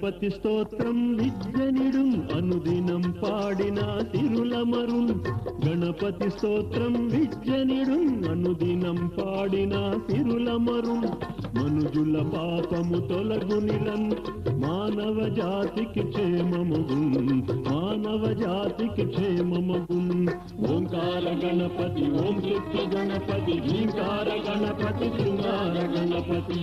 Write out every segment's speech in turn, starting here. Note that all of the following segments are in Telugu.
గణపతి స్తోత్రం విజ్జనిడుం అనుదినం పాడిన తిరులమరుం గణపతి స్తోత్రం విజ్జనిడుం అనుదినం పాడిన తిరులమరుం మనుజుల పాపము తొలగునిలన్ మానవ జాతికి క్షేమముగున్ మానవ జాతికి క్షేమముగున్ ఓంకార గణపతి ఓం శక్తి గణపతి శ్రీకార గణపతి శృంగార గణపతి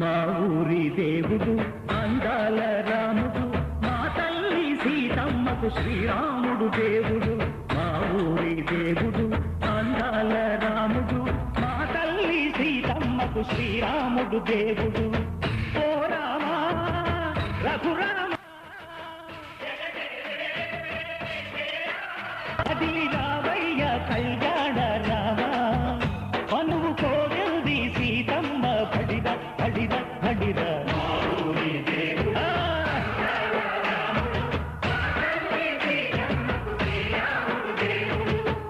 మా ఊరి దేవుడు అందాల రాముడు మా తల్లి సీతమ్మకు శ్రీరాముడు దేవుడు మా ఊరి దేవుడు అందాల రాముడు మా తల్లి సీతమ్మకు శ్రీరాముడు దేవుడు ఓ రామా రఘురామ అది రావయ్య కళ్యాణ రామ పనువు కోగల్ది సీతమ్మ పడిద పడిద పడిద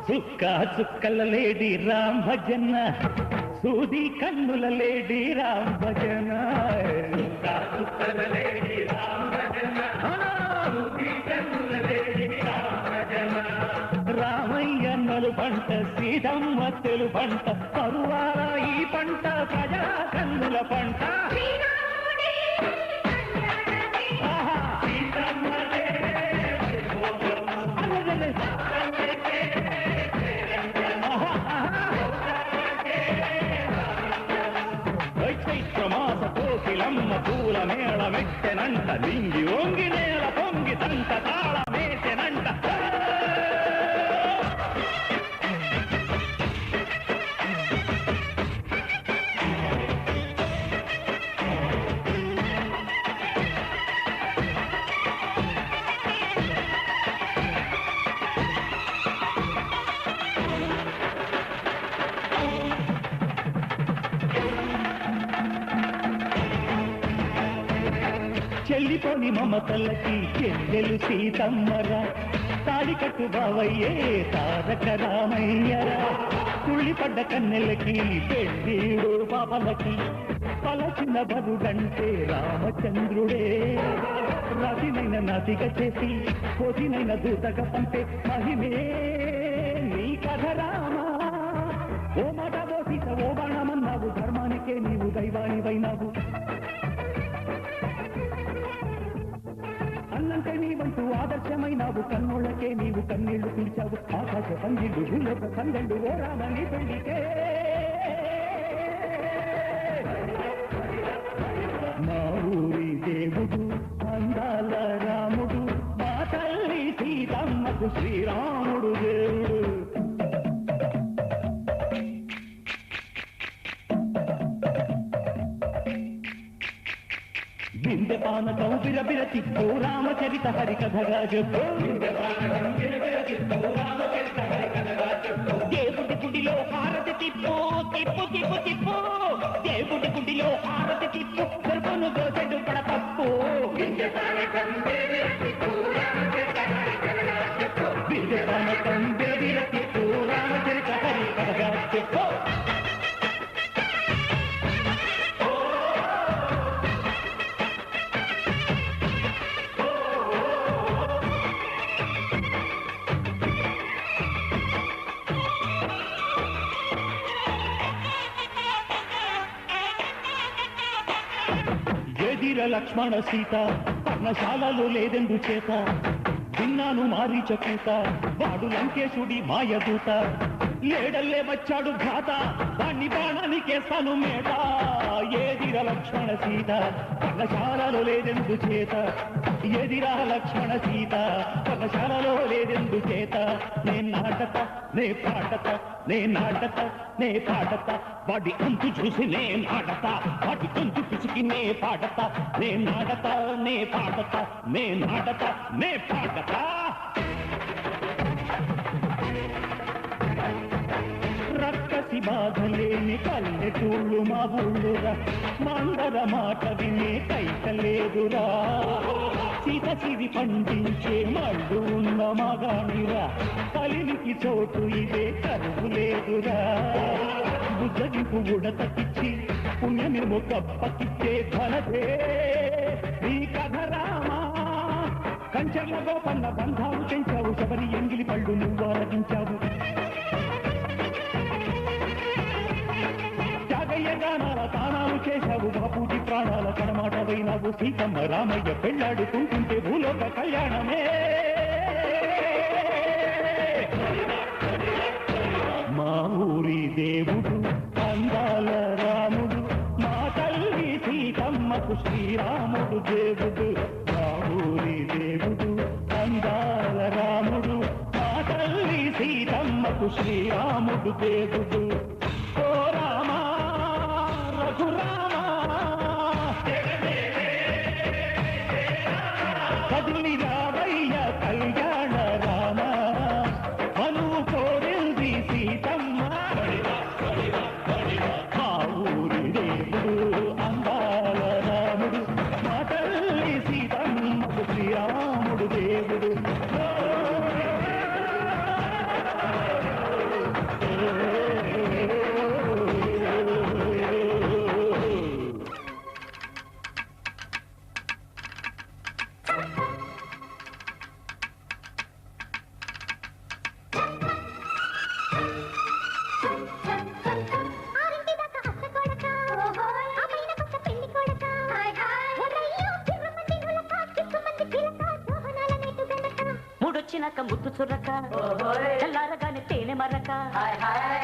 చుక్క చుక్కల లేడి రామ్ భజన సూది కన్నుల లేడి రామ్ భజన చుక్క చుక్కల లేడి రామ్ భజన సూది కన్నుల లేడి రామ్ భజన రామయ్య నలు పంట సీతమ్మ తెలు పంట పరువాల ఈ పంట ప్రజా కన్నుల పంట చైత్రమాస కోకిలమ్మ పూల మేళ మెట్టెనంట లింగి ఓంగి నేల పొంగి దంట తాళ మేసెనంట చెల్లిపోని మమతలకి చెల్లెలు సీతమ్మరా తాడి కట్టు బావయ్యే తారక రామయ్యరా తుళ్ళిపడ్డ కన్నెలకి పెళ్ళీడు పాపలకి పలచిన బరుగంటే రామచంద్రుడే రతినైన నదిగా చేసి కోటినైన దూతగా పంపే మహిమే నీ కథ రామా ఓ మాట ఓ సీత ఓ బాణమన్నావు ధర్మానికే నీవు దైవానివైనావు అన్నంటే నీవంటూ ఆదర్శమైనావు కన్నోళ్ళకే నీవు కన్నీళ్లు పిలిచావు ఆకాశ పందిళ్ళు భూలోక సందళ్ళు ఓ రామని పెళ్లికే మా ఊరి దేవుడు అందాల రాముడు మా తల్లి సీతమ్మకు శ్రీరాముడు దేవుడు బిందె పాన పానకం బిరబిర తిప్పు రామచరిత హరికథగా చెప్పు దేవుడి గుడిలో హారతి తిప్పు తిప్పు తిప్పు తిప్పు దేవుడి గుడిలో హారతి తిప్పు దొరుకును దోచెడు పడతప్పు పానకం బిరబిర తిప్పు రామచరిత హరికథగా చెప్పు ఎదిర లక్ష్మణ సీత పర్ణశాలలో లేదెందు చేత విన్నాను మారీచకూత వాడు లంకేశుడి మాయదూత లేడల్లే వచ్చాడు ఘాత వాణ్ణి బాణానికేస్తాను మేట ఎదిర లక్ష్మణ సీత పర్ణశాలలో లేదెందు చేత ఎదిరా లక్ష్మణ సీత పర్ణశాలలో లేదెందు చేత నే నాటత నే పాటత నే నాటత నే పాడత వాడి అంతు చూసి నే నాటత వాడి గొంతు పిసికి నే పాడత నే నాటత నే పాడత నే నాటత నే పాడత రక్కసి బాధలేని పల్లెటూళ్ళు మా ఊళ్ళురా మందర మాట వినే కైకలేదురా సీత సిరి పండించే మళ్ళు ఉన్న మగానిరా కలినికి చోటు ఇదే కరువు లేదురా బుజ్జగింపు ఉడతకిచ్చి పుణ్యమేమో కప్పకిచ్చే ఘనతే ఈ కథ రామా కంచెర్ల గోపన్న బంధాలు పెంచావు శబరి ఎంగిలి పళ్ళు నువ్వు ఆరగించావు జాగయ్యగానాల తానాలు చేశావు బాపూజీ ప్రాణాల కడమాటవైనావు సీతమ్మ రామయ్య పెళ్ళాడుకుంటుంటే భూలోక కళ్యాణమే మా ఊరి దేవుడు అందాల రాముడు మా తల్లి సీతమ్మకు శ్రీరాముడు దేవుడు మా ఊరి దేవుడు అందాల రాముడు మా తల్లి సీతమ్మకు శ్రీరాముడు దేవుడు ఓ రామా రఘురామా కదిలి రావయ్య కళ్యాణ రామ మనువు కోరింది సీతమ్మ మా ఊరి దేవుడు అందాల రాముడు మా తల్లి సీతమ్మకు శ్రీరాముడు దేవుడు ముడొచ్చినాక ముద్దు చుర్రక చల్లారగానే తేనె మరక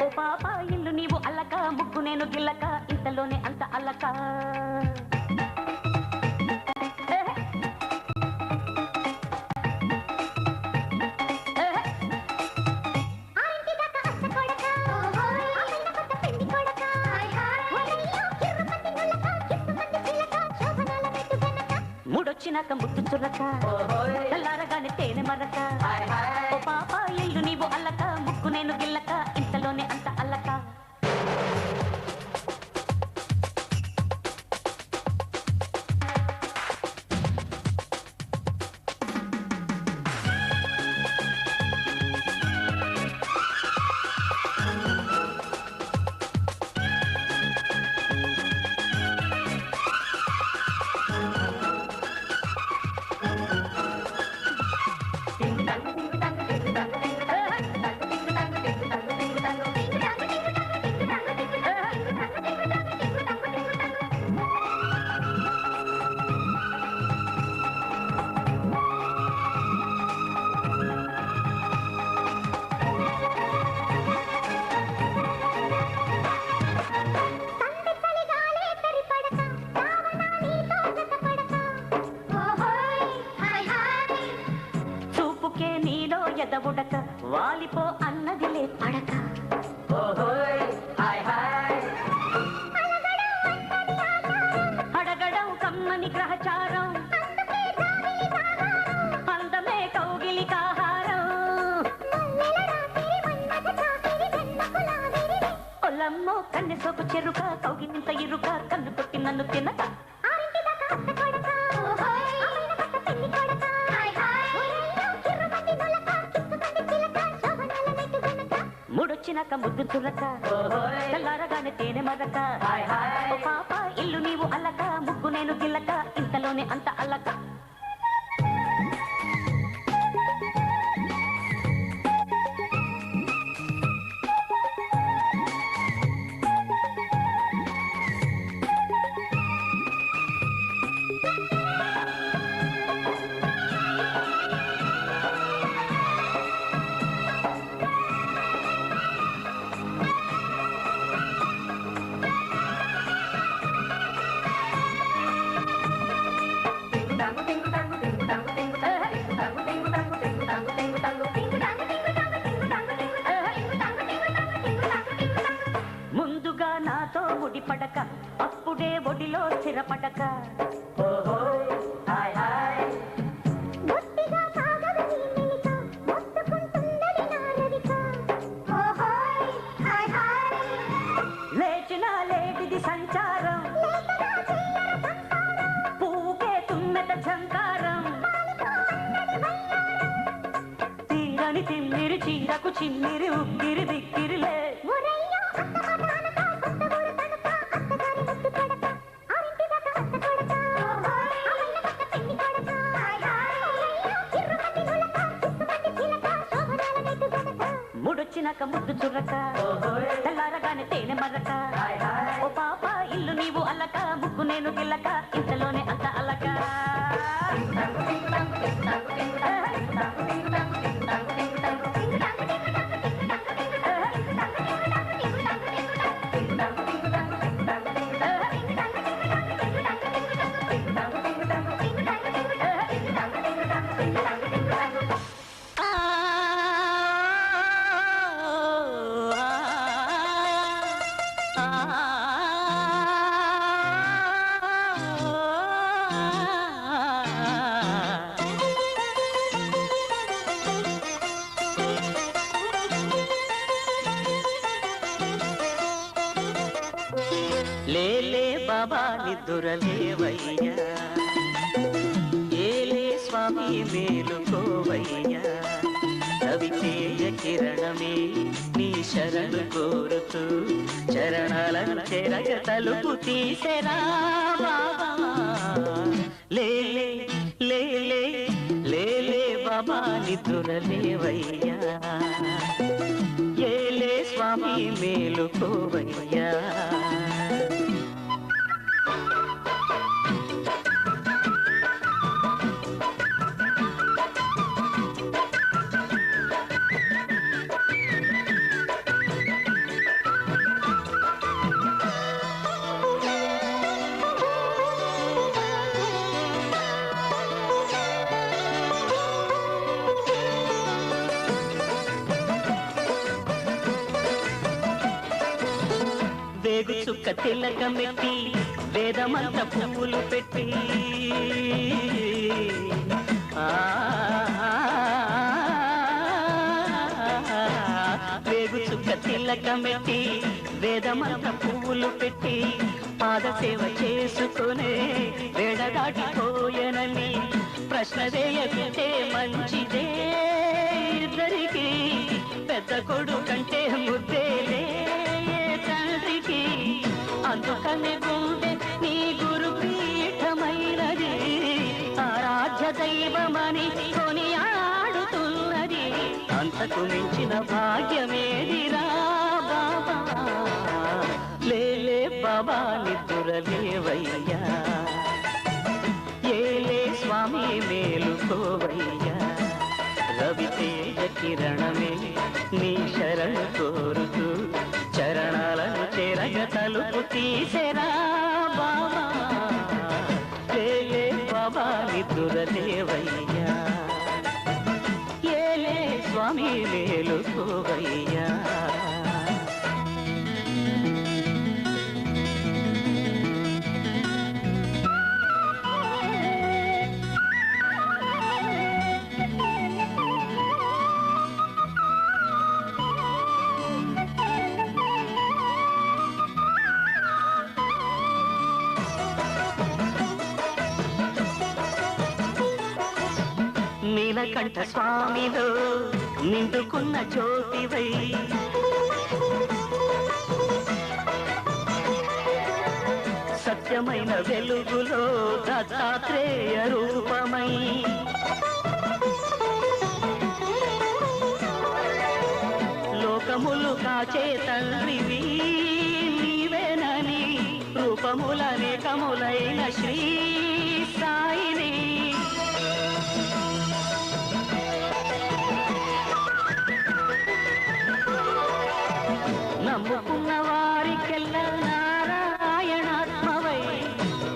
ఓ పాప ఇల్లు నీవు అల్లక ముగ్గు నేను గిల్లక ఇంతలోనే అంత అల్లక ముడొచ్చినాక ముద్దు చుర్రక చల్లారగానే తేనె మరక ఓ పాప ఇల్లు నీవు అల్లక ముగ్గు నేను గిల్లక ఇంతలోనే అంత అల్లక ఎదవుడక వాలిపో అన్నదిలే పడక అడగడం కమ్మని గ్రహచారం కన్నె సోకు చెరుక కౌగిలింత ఇరుక కన్ను కొట్టి నన్ను తినక ముడొచ్చినాక ముద్దు చురక తెల్లారగానే తేనె మరక ఓ పాప ఇల్లు నీవు అల్లక ముగ్గు నేను గిల్లక ఇంతలోనే అంత అల్లక ముందుగా నాతో ముడిపడక అప్పుడే ఒడిలో స్థిరపడక లేచిన లేడిది సంచారం పువ్వుకే తుమ్మెద ఝంకారం తీరని తిమ్మిరి చీరకు చిమ్మిరి ఉక్కిరి బిక్కిరిలే ముడొచ్చినాక ముద్దు చుర్రక తెల్లారగానే తేనె మరక ఓ పాప ఇల్లు నీవు అల్లక ముగ్గు నేను గిల్లక ఇంతలోనే అంత అల్లక లేలే బాబా నిద్దురలేవయ్యా ఏలే స్వామి మేలుకోవయ్యా రవితేజ కిరణమే నీ శరణు కోరుతూ చరణాలను చెరగ తలుపు తీసెరా బాబా లేలే లేలే లేలే బాబా నిద్దురలేవయ్యా ఏలే స్వామి మేలుకోవయ్యా వేగు చుక్క తిలకమెట్టి వేదమంత పువ్వులు పెట్టి వేగు చుక్క తిలకమెట్టి వేదమంత పువ్వులు పెట్టి పాదసేవ చేసుకునే వేడ దాటిపోయనని ప్రశ్న వేయకుంటే మంచిదే ఇద్దరికి పెద్ద కొడుకంటే ముద్దేలే తండ్రికి అందుకనే గుండె నీ గురు పీఠమైనది ఆరాధ్య దైవమని కొని ఆడుతున్నది అంతకు మించిన భాగ్యమేదిరా బాబా లేలే బాబా నిద్దురలేవయ్యా ఏలే స్వామి మేలుకోవయ్యా రవితేజ కిరణమే నీ శరణు కోరుతూ చరణాలను చెరగ తలుపు తీసెరా బాబా లేలే బాబా నిద్దురలేవయ్యా ఏలే స్వామి మేలుకోవయ్యా నీలకంఠ స్వామిలో నిండుకున్న జ్యోతివై సత్యమైన వెలుగులో దత్తాత్రేయ రూపమై లోకములు కాచే తండ్రివి నీవేనని రూపములనేకములైన శ్రీ సాయిని నమ్ముకున్న వారికెల్లా నారాయణాత్మవై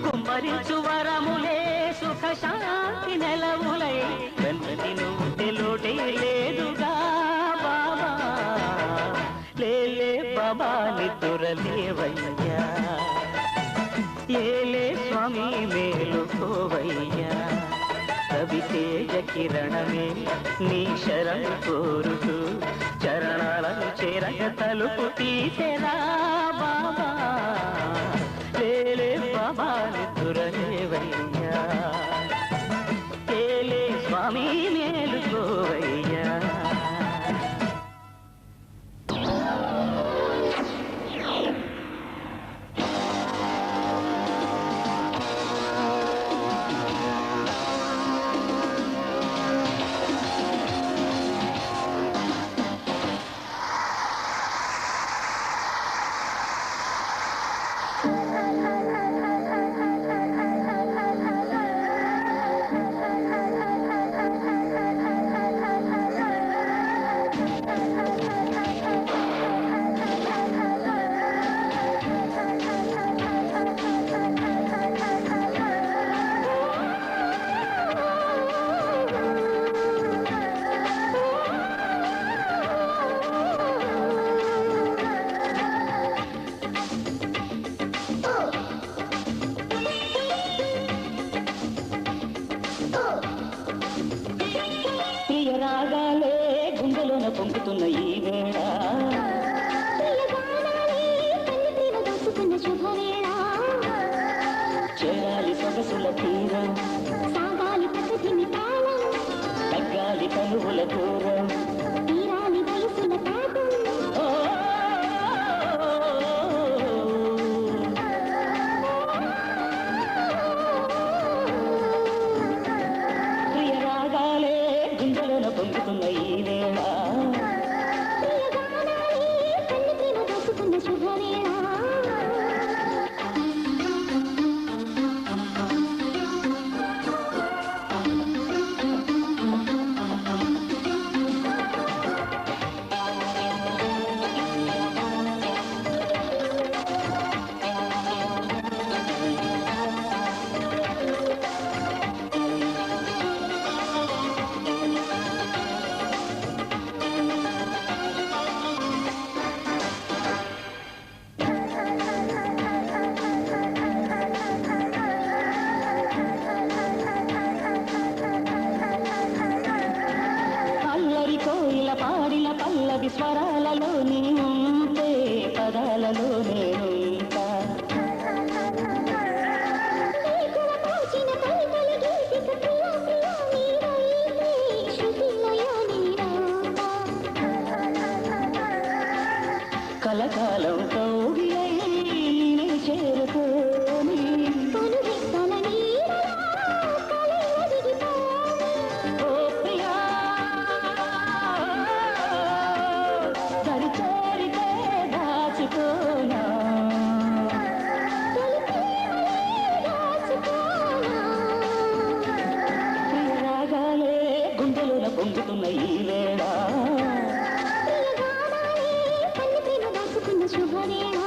కుమ్మరించు వరములే సుఖ శాంతి నెలవులై వెన్నది నువ్వు లోటే లేదుగా బాబా లేలే బాబా నిద్దురలేవయ్యా ఏలే స్వామి మేలుకోవయ్యా రవితేజ కిరణమే నీ శరణు కోరుతూ చరణాలను చేరగ తలుపు తీసెరా బాబా లేలే బాబా నిద్దురలేవయ్యా ఏలే స్వామి మేలుకోవయ్యా రాగాలే గుండెలోన పొంగుతున్న ఈ వేళ చేరాలి సొగసుల తీరం సాగాలి ప్రకృతిని తాళం తగ్గాలి కనువుల దూరం తీరాలి వయసుల తాపం ప్రియ రాగాలే గుండెలోన పొంగుతున్న ఈ వేళ శుభవేళ పాడిన పల్లవి స్వరాలలో నీవుంటే పదాలలో నేనుంటా కలకాలం కౌగిలై నేనే చేరుకోని పొంగుతున్న ఈ వేళ శుభవేళ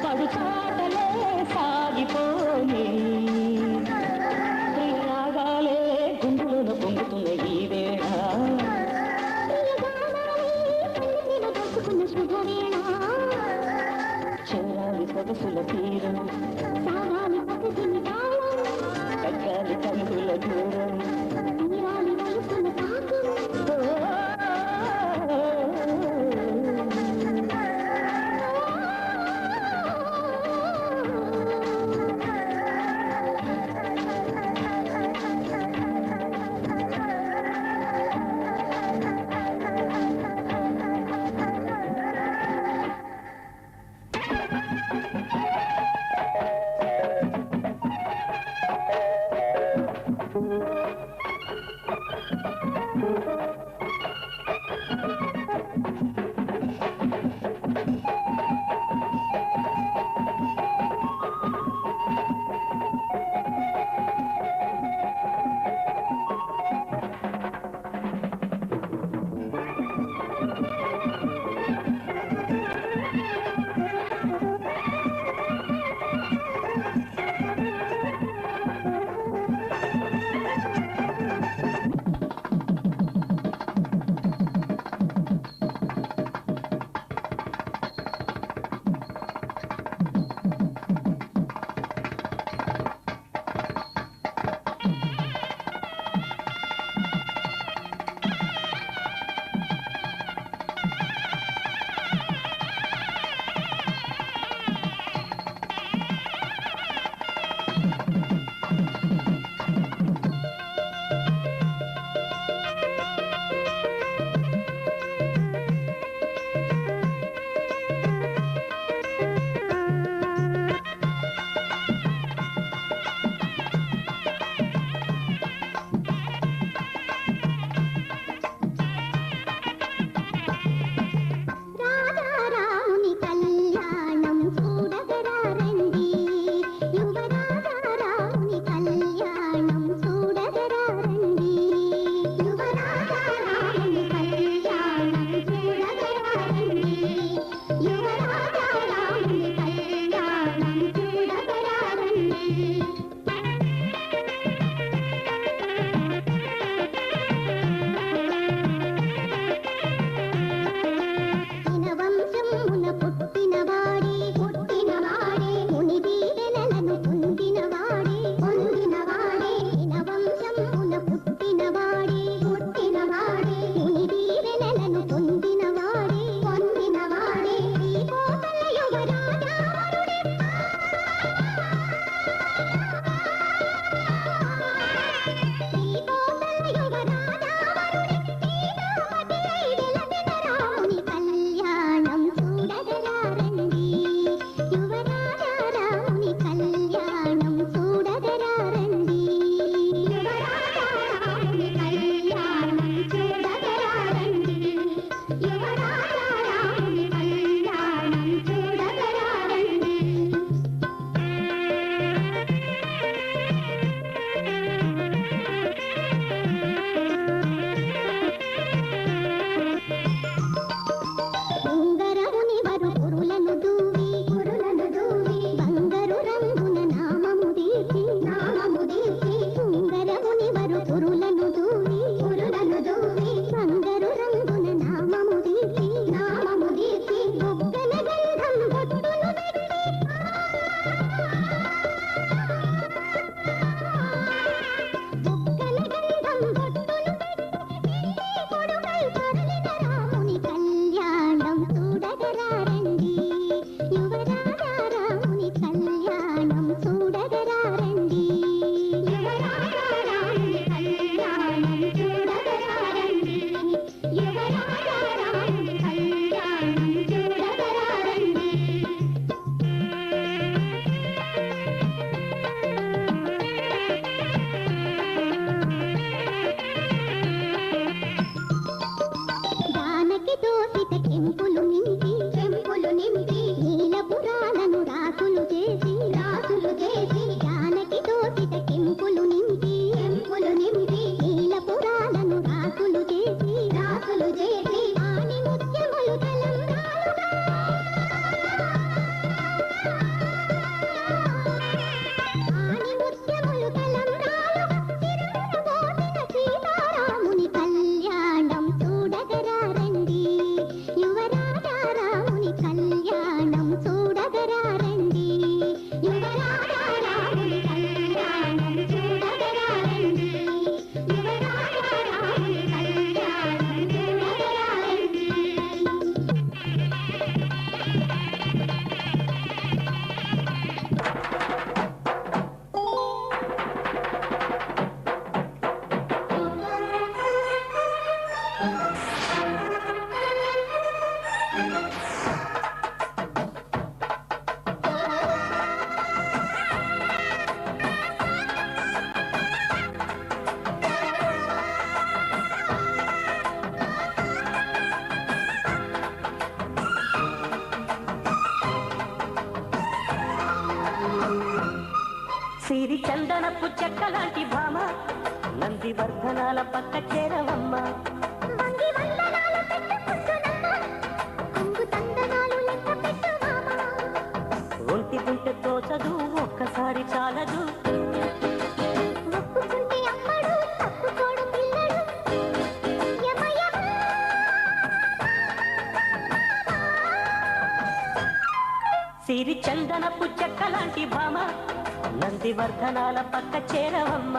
పడుచాటలే సాగిపోని రాగాలే గుండెలను పొంగుతున్న ఈ వేళ చెల్లాలి సొగసుల తీరం తగ్గాలి కనుల దూరం చందనపు చెక్క లాంటి భామ నంది వర్ధనాల పక్క చేరవమ్మ ఒంటి గుంటె తోచదు ఒక్కసారి చాలదు సిరి చందనపు చెక్క లాంటి భామ నంది వర్ధనాల పక్క చేరవమ్మ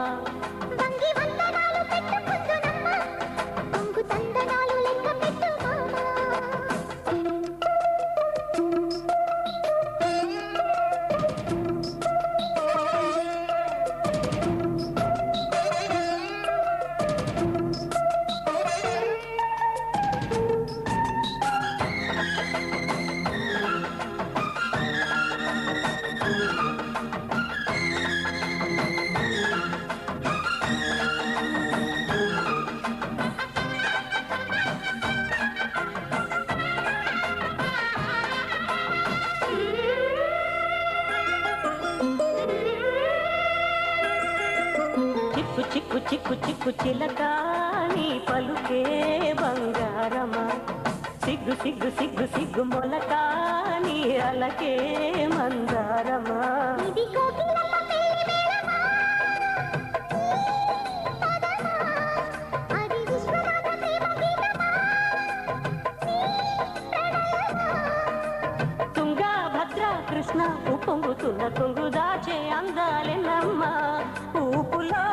చిక్కు చిక్కు చిక్కు చిక్కు చిలక నీ పలుకే బంగారమా సిగ్గు సిగ్గు సిగ్గు సిగ్గు మొలక నీ అలకే మందారమా తుంగా భద్ర కృష్ణ ఉప్పొంగుతున్న తుంగు దాచే అందాలెన్నమ్మ ఊపులో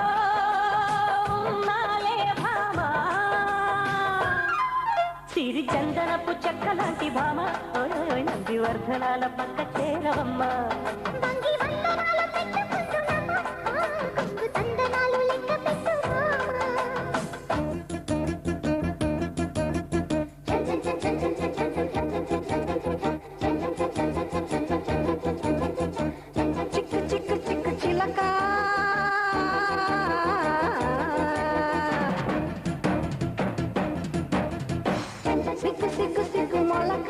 ఉన్నాలే భామ సిరి చందనపు చెక్క లాంటి భామ నంది వర్ధనాల పక్క చేరవమ్మ చిక్కు చిక్కు చిక్కు చిలక సిగ్గు సిగ్గు సిగ్గు మొలక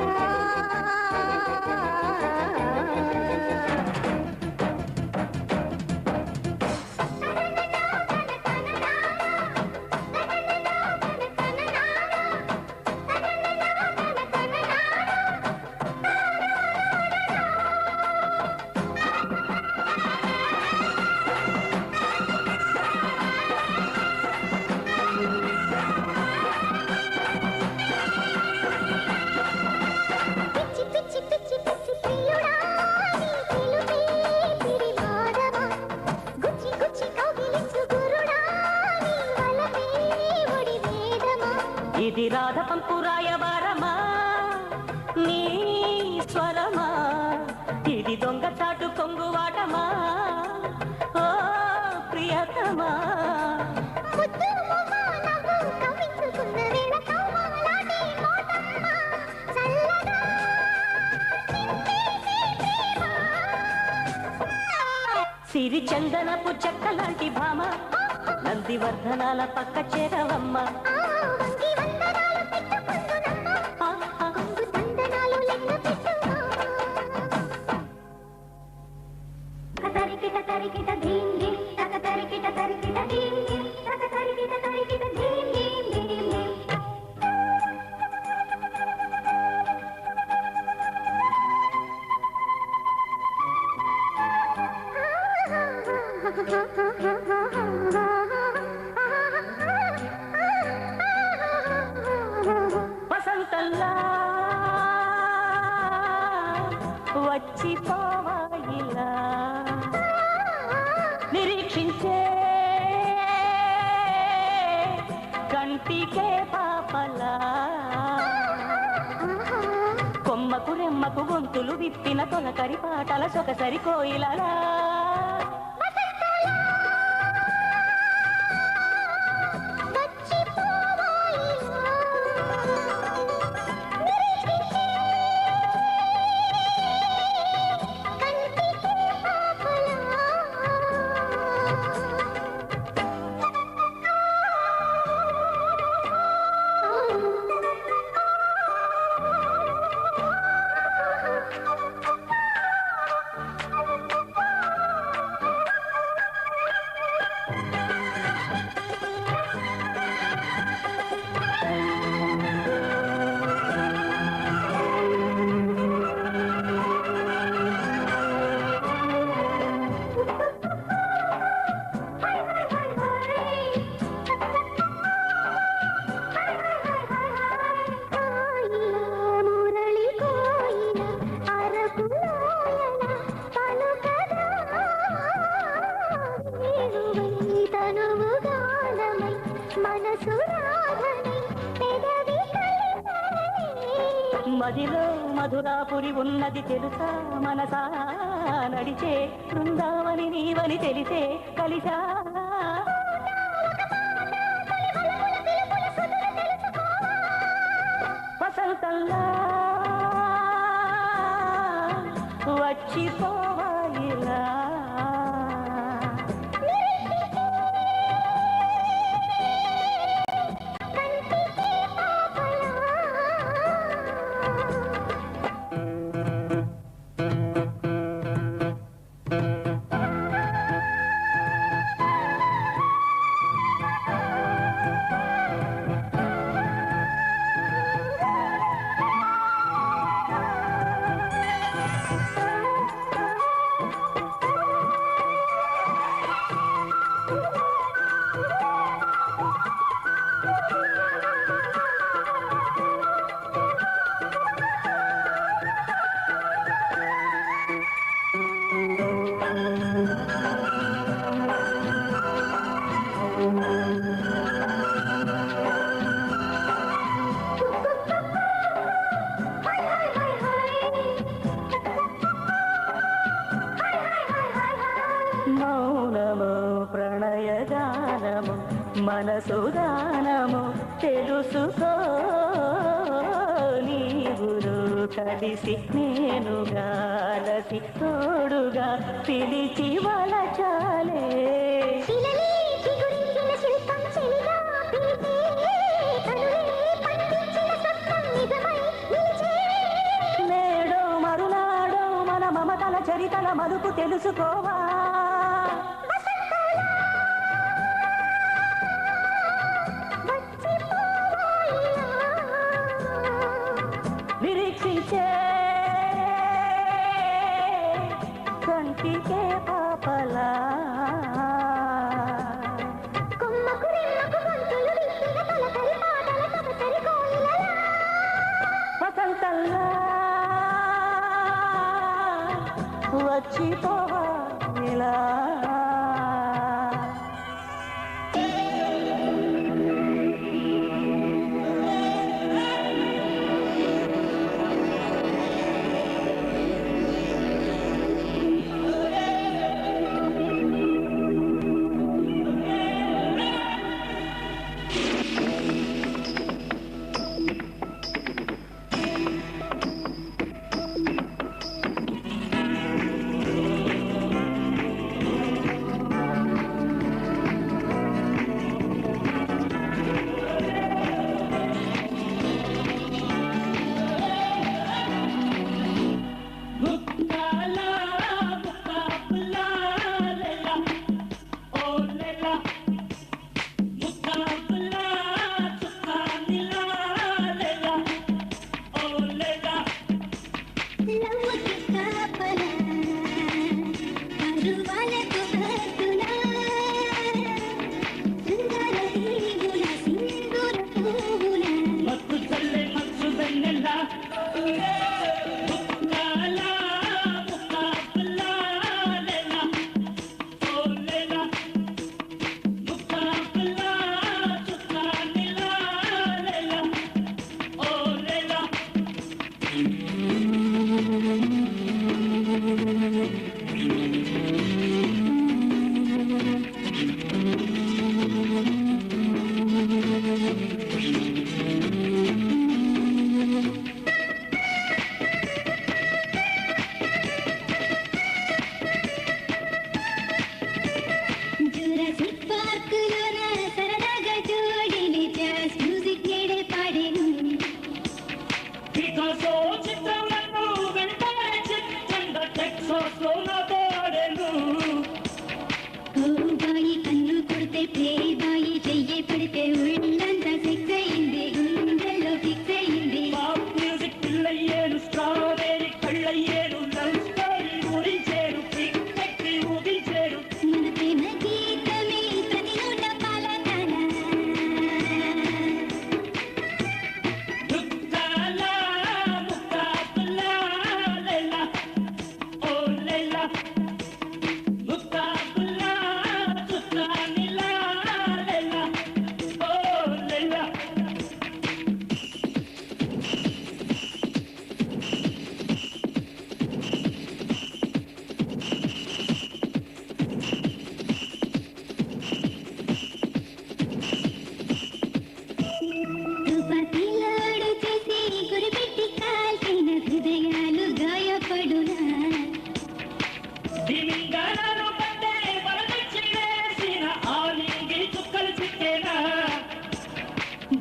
ఇది రాధ పంపురాయబారమా నీ స్వరమా ఇది దొంగ చాటు కొంగువాటమా ఓ ప్రియతమా సిరి చందనపు చెక్క లాంటి భామ నంది వర్ధనాల పక్క చేరవమ్మ వసంతల్లా వచ్చిపోవాయిలా నిరీక్షించే కంటికే పాపలా కొమ్మకు రెమ్మకు గొంతులు విప్పిన తొలకరి పాటల సొకసరి కోయిలలా మనసు రాధని పెదవి కలిసాయి. మదిలో మధురాపురి ఉన్నది తెలుసా మనసా నడిచే బృందావని నీవని తెలిసే కలిసా వసంతంలా వచ్చిపోవాయిలా మౌనము ప్రణయగానము మనసుదానము తెలుసుకో నీవురు కలిసి నేను గాలసి తోడుగా పిలిచి వలచాలే నేడో మరునాడో మన మమతల చరితల మలుపు తెలుసుకోవా నిరీక్షించే కంటికే పాపలా వసంతల్లా వచ్చిపోవా ఇలా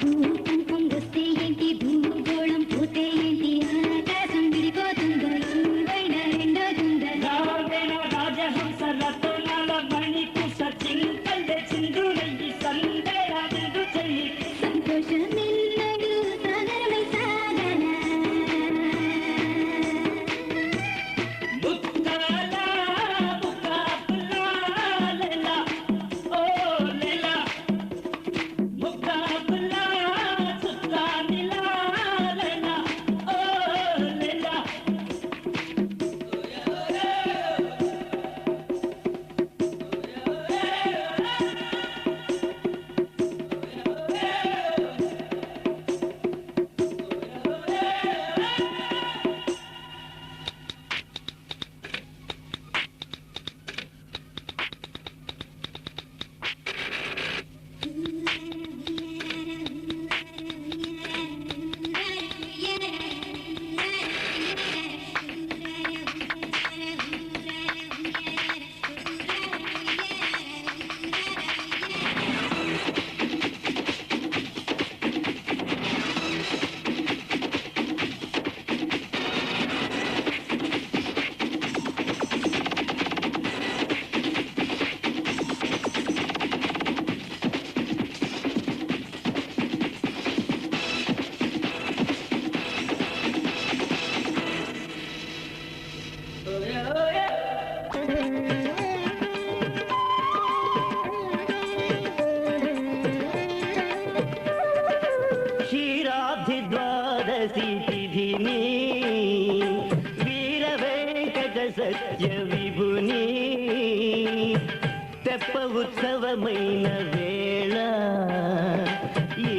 భూకంపంగొస్తే ఏంటి భూగోళం పోతే ఏంటి ఆకాశం విడిపోతుందో ఏవైనా రెండోతుందో రాజహంస రతనాల మణికుశ చింతల్లె చిందులయ్యి సందేరా చిందు చెయ్యి సంతోషమెన్నడు సాగరమై సాగనా క్షీరాబ్ధి ద్వాదశి తిథిని వీర వెంకట సత్య విభుని తెప్ప ఉత్సవమైన వేళ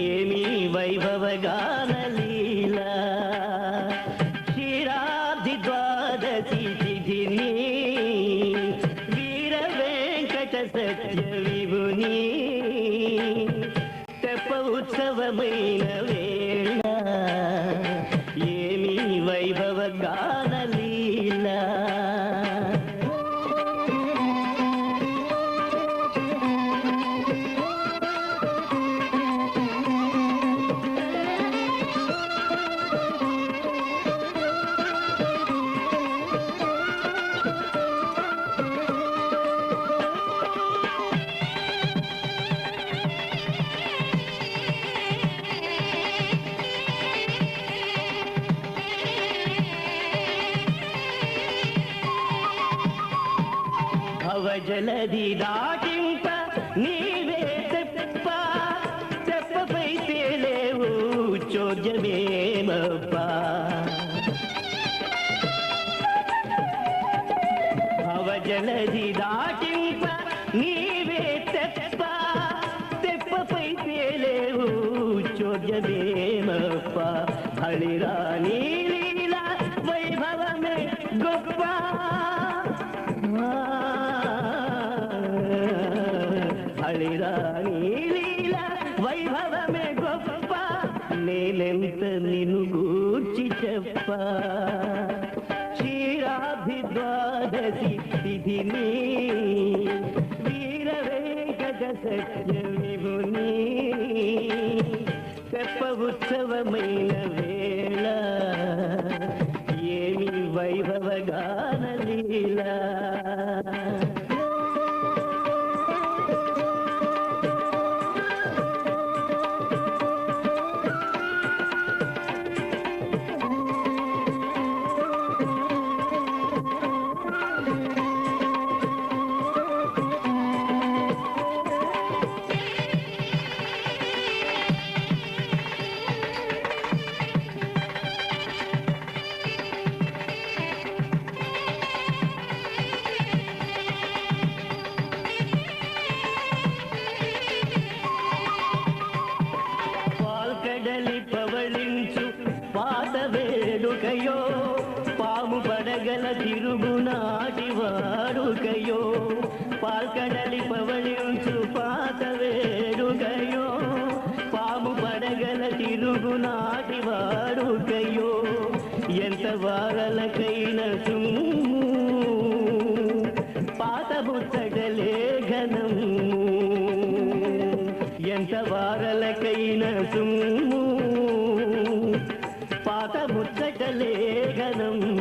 ఏమీ వైభవగాన లీల క్షీరాబ్ధి ద్వాదశి తిథిని వీర వెంకట సత్య విభుని తెప్ప ఉత్సవమైన వేళ ఏమీ వైభవగాన లీల భవజలది దాటింప నీవే తెప్ప తెప్పపై తేలేవు చోద్యమేమప్ప భవజలది దాటింప నీవే తెప్ప తెప్పపై తేలేవు చోద్యమేమప్ప హళిరా నీలీల వైభవమే గొప్ప హళిరా నీలీల వైభవమే గొప్ప నేనెంత నిన్ను గూర్చి చెప్ప క్షీరాబ్ధి ద్వాదశి తిథిని వీర వెంకట సత్య విభుని తెప్ప ఉత్సవమైన వేళ ఏమి వైభవగాన లీల పాల్కడలి పవళించు పాత వేడుకయో పాము పడగల తిరుగునాటి వాడుకయో పాల్కడలి పవళించు పాత వేడుకయో పాము పడగల తిరుగునాటి వాడుకయో ఎంత వారలకైన సుమ్ము పాత ముచ్చటలే ఘనము ఎంత వారలకైన సుమ్ము పాత ముచ్చటలే గనమ్ము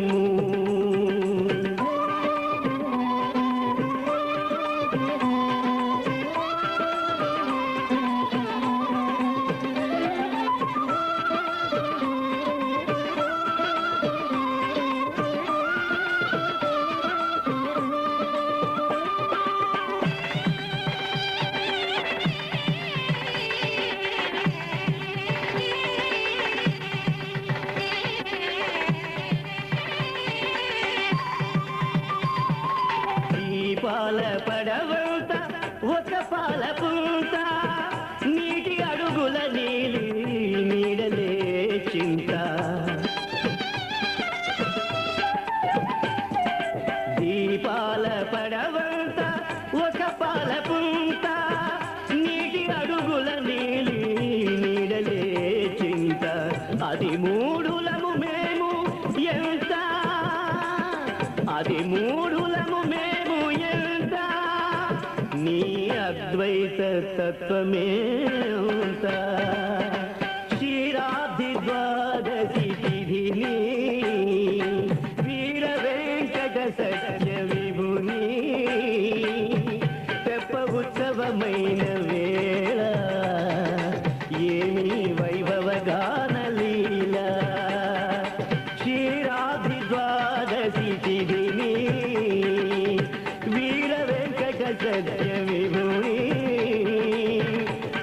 పాల పడవంత ఒక పాల పూత నీటి అడుగుల నీలి నీడలే చింత దీపాల పడవంత ఒక పాల పూత నీటి అడుగుల నీలి నీడలే చింత అది మూడులము మేము ఎంత అది మూడులము మేము ఎంత నీ అద్వైత తత్వమేంత క్షీరాబ్ది ద్వాదశి తిథిని వీర వెంకట సత్య విభుని తెప్ప ఉత్సవమైన వేళ ఏమి వైభవ గాన లీల క్షీరాబ్ది ద్వాదశి తిథిని వీర వెంకట సత్య విభుని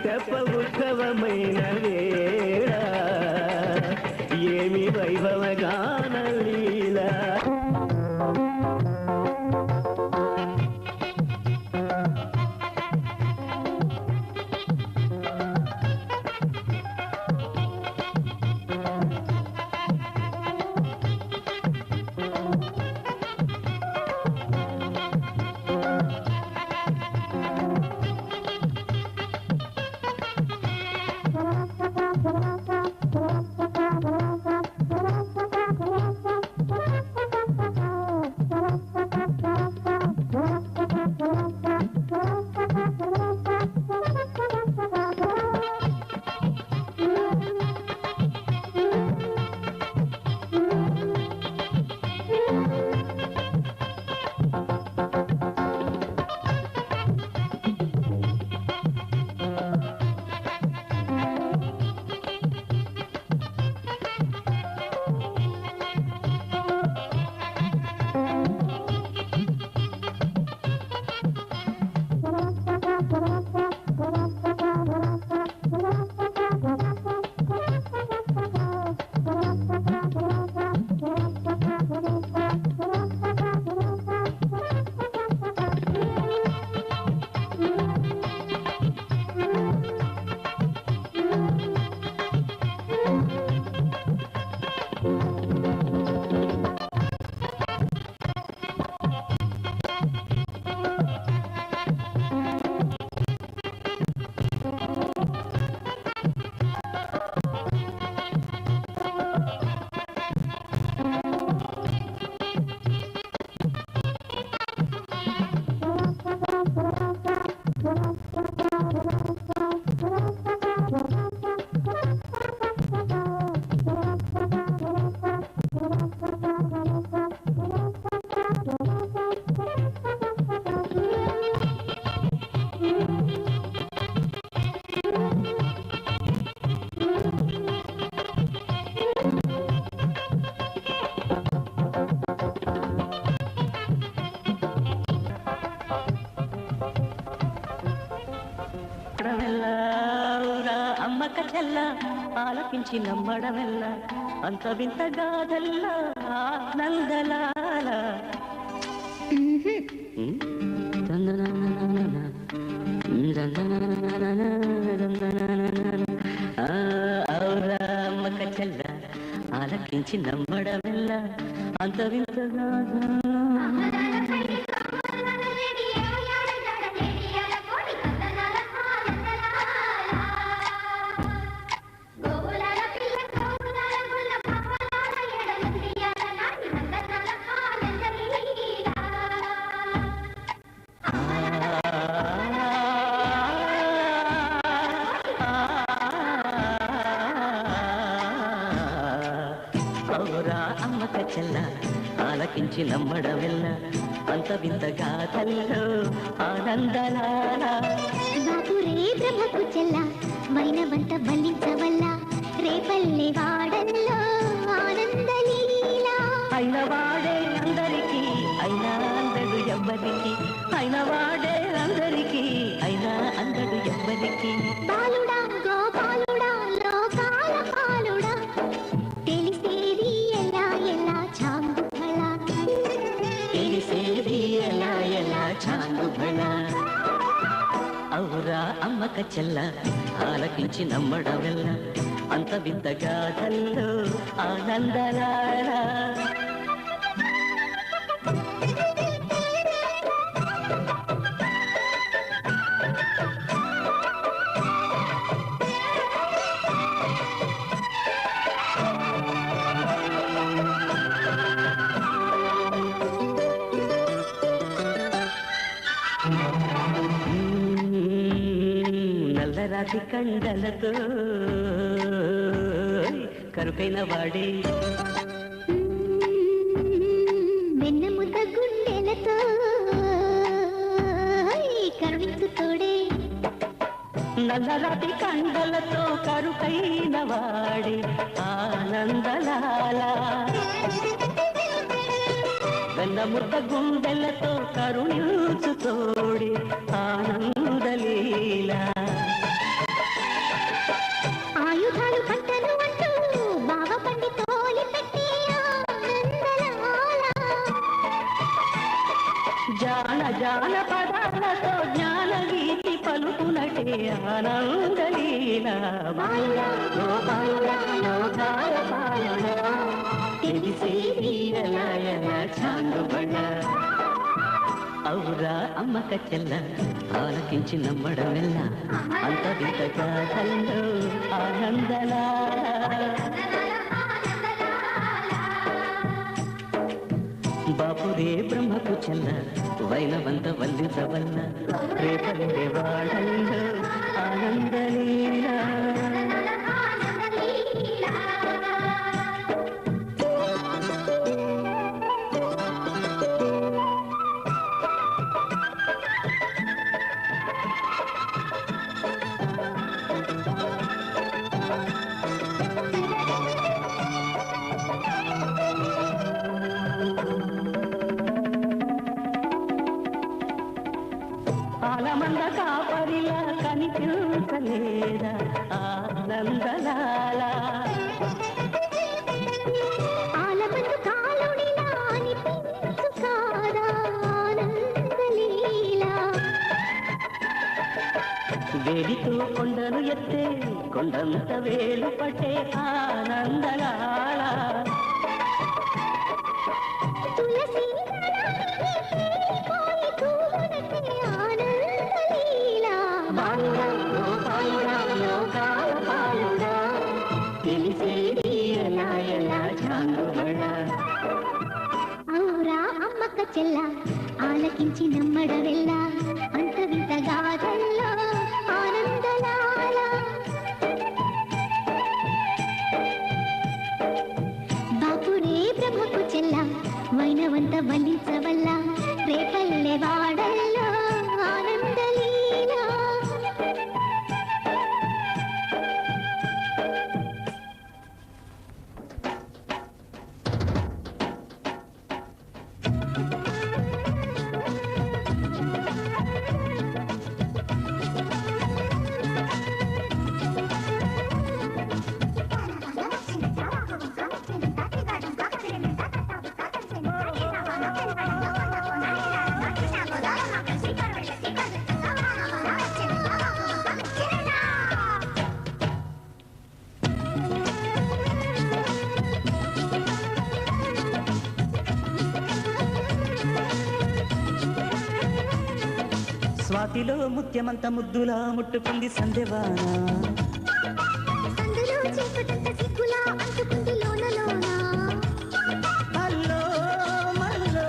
తెప్ప ఉత్సవమైన వేళ ఏమి వైభవ గాన లీల అమ్మక చెల్ల ఆలకించి నమ్మడమెల్ల అంత వింత గాథల్ల నందలాల అమ్మక చెల్ల ఆలకించి నమ్మడమెల్ల అంత వింత గాథ అవురా అమ్మక చెల్ల ఆలకించి నమ్మడమెల్ల అంత వింత గాథల్లో ఆనందలాల బాపురే బ్రహ్మకు చెల్ల మైనవంత బలించవల్ల రేపల్లె వాడల్లో ఆనందలీల అయిన వాడే అందరికీ అయినా అందడు ఎవ్వరికి అయిన వాడే అందరికీ అయినా అందడు ఎవ్వరికి బాలుడా గోపాలుడా లోకాల పాలుడా తెలిసేది ఎలా ఎలా చాంగుఫళ తెలిసేది ఎలా ఎలా చాంగుబళ అవురా అమ్మక చెల్ల ఆలకించి నమ్మడమెల్ల అంత వింత గాథల్లో ఆనందలాల నల్లరాతి కండలతో కరుకైన వాడే వెన్నముద్ద గుండెలతో కరుణించు తోడే నల్లరాతి కండలతో కరుకైన వాడే ఆనందలాల వెన్నముద్ద గుండెలతో కరుణించు తోడే ఆనందలీల ఆయుధాలు పంటను అంటూ బావ పండి తోలి పెట్టి ఆనందలాల జాన జాన పదాలతో జ్ఞాన గీతి పలుకునటే ఆనందలీల మాయా గోపాలుడా లోకాల పాలుడా తెలిసేది ఎలా ఎలా చాంగుబళ అవురా అమ్మక చెల్ల ఆలకించి నమ్మడమెల్ల అంత వింతగా కల్లో ఆనందలా బాపురే బ్రహ్మకు చెల్ల వైనవంత వల్లించవల్ల రేపల్లె వాడల్లో ఆనందలీలా ఆలమంద కాపరిలా కనిపించలేదా ఆనందలాల ఆలమందు కాలుడిలా అనిపించు కాదా ఆనందలీల వేడితో కొండను ఎత్తే కొండంత వేలు పట్టే ఆనందలాల తులసి పోయి తూనటే ఆనందలీల బాలుడా గోపాలుడా లోకాల పాలుడా తెలిసేది ఎలా ఎలా చాంగుబళ ఔరా అమ్మక్క చెల్ల ఆలకించి నమ్మడవెల్ల అంత వింత గాథల్లో ఆనందలాల బాపురే బ్రహ్మకు చెల్ల వైనవంత వల్లించవల్ల రేపల్లె వాడల్లో ఆనందలీల స్వాతిలో ముత్యమంత ముద్దులా ముట్టుకుంది సందెవాన అందులో చీకటంత సిగ్గులా అంటుకుంది లోన లోన అల్లో మల్లో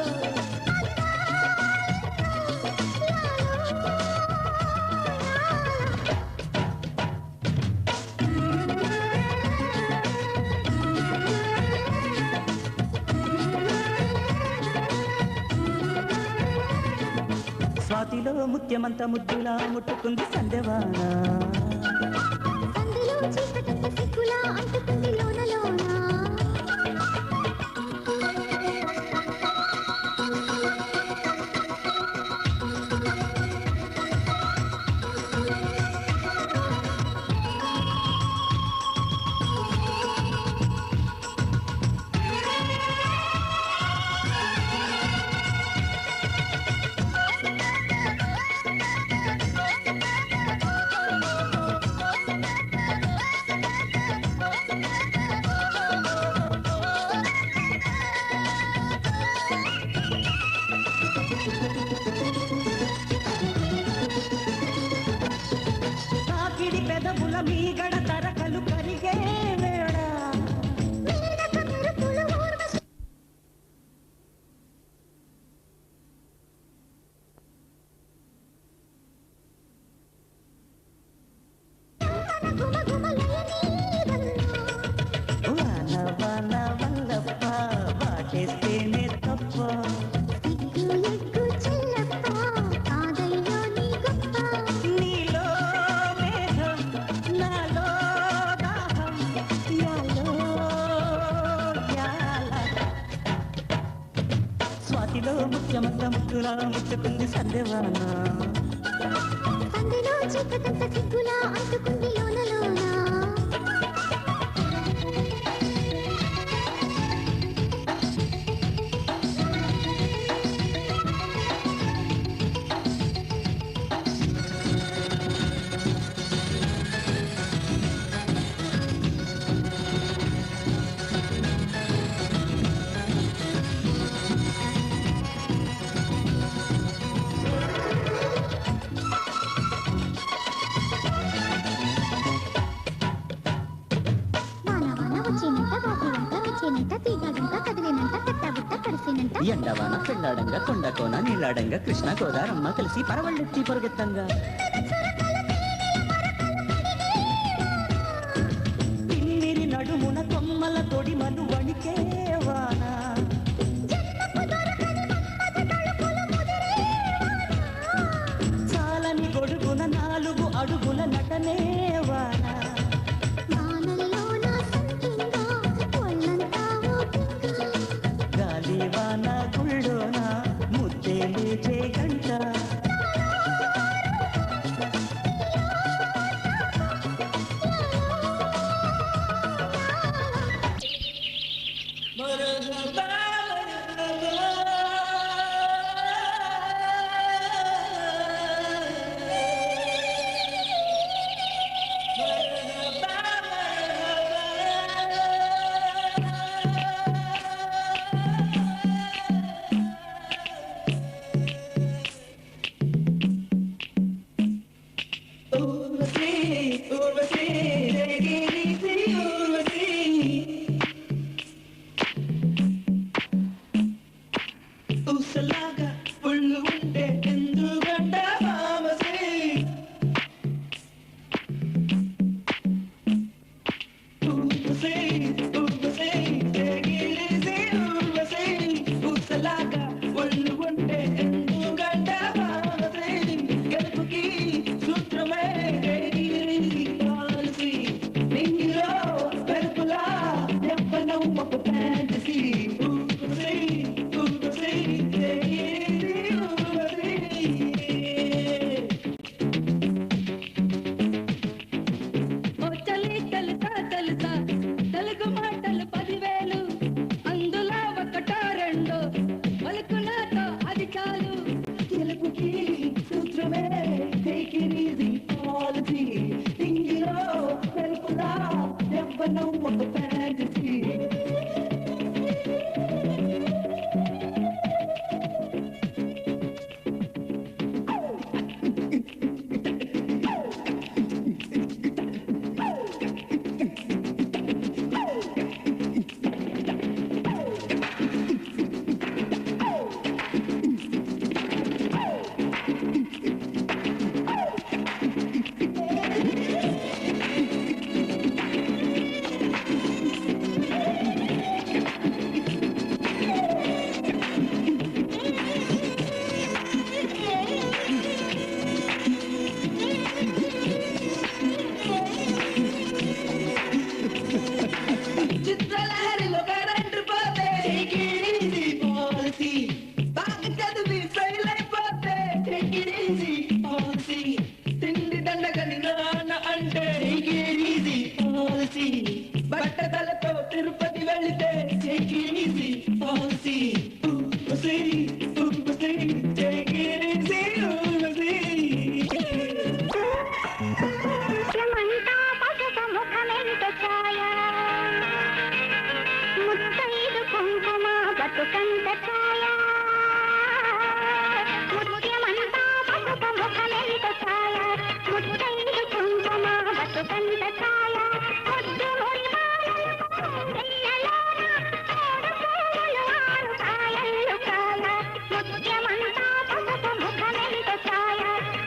ముత్యమంత ముద్దులా ముట్టుకుంది సందెవాన సందులో చీకటంత సిగ్గులా అంటుకుంది లోన లోన మీగడ తరకలు కరిగే వేళ వాన వాన వల్లప్ప వాటేస్తేనే తప్ప ముఖ్యమంత ముక్కులా ముట్టుకుంది సందేవాన సందులో చీకటంత సిగ్గులా అంటుకుంది లోన లోన ఎండవాన పెళ్ళాడంగా కొండకోన నీళ్ళాడంగా కృష్ణ గోదారమ్మ కలిసి పరవళ్ళెత్తి పొరుగెత్తంగా పిన్నిరి నడుమున కొమ్మల తొడిమలు వణికే వాన చాలని గొడుగున 4 అడుగుల నటనే వాన గాలివాన గుళ్ళోన ముద్దే లేచే గంట ముఖమెంత ఛాయ ముత్తైదు కుంకుమ బతుకంత ఛాయ ముత్యమంతా పసుపు ముఖమెంత ఛాయ ముత్తైదు కుంకుమ బతుకంత ఛాయ ముద్దు మురిమాలలోన మూడు పువ్వులు ఆరు కాయలు కాయ ముత్యమంతా పసుపు ముఖమెంత ఛాయ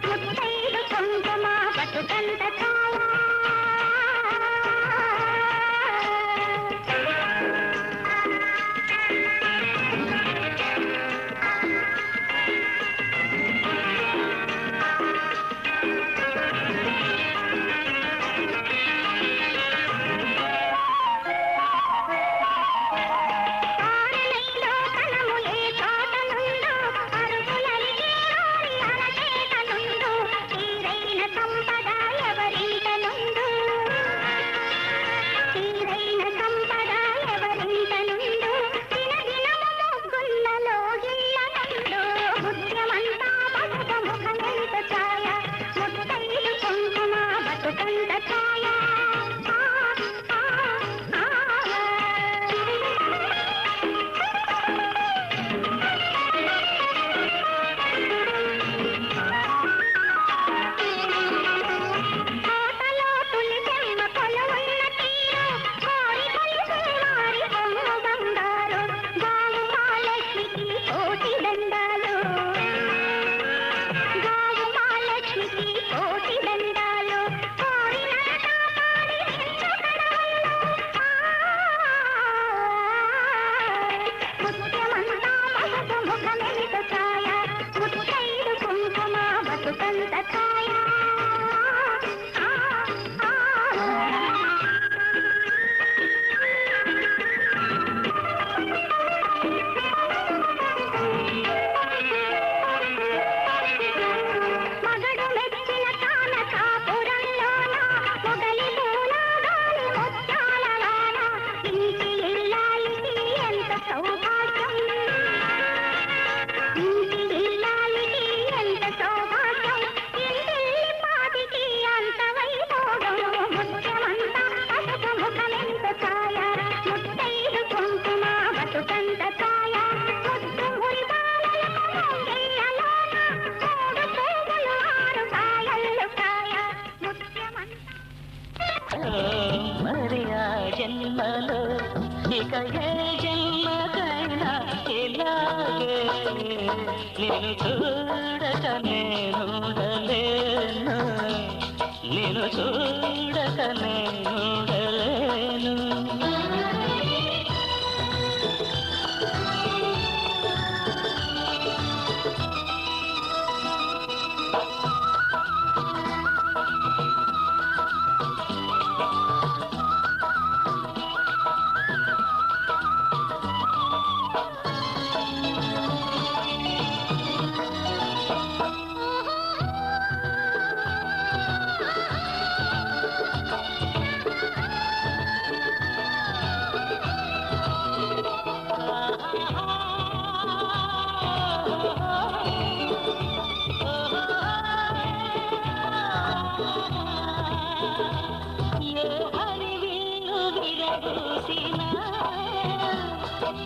ముత్తైదు కుంకుమ బతుకంత ఛాయ జన్మలో ఇక ఏ జన్మకైనా ఇలాగే నిన్ను చూడక నేనుండలేను నిన్ను చూడక నేనుండలేను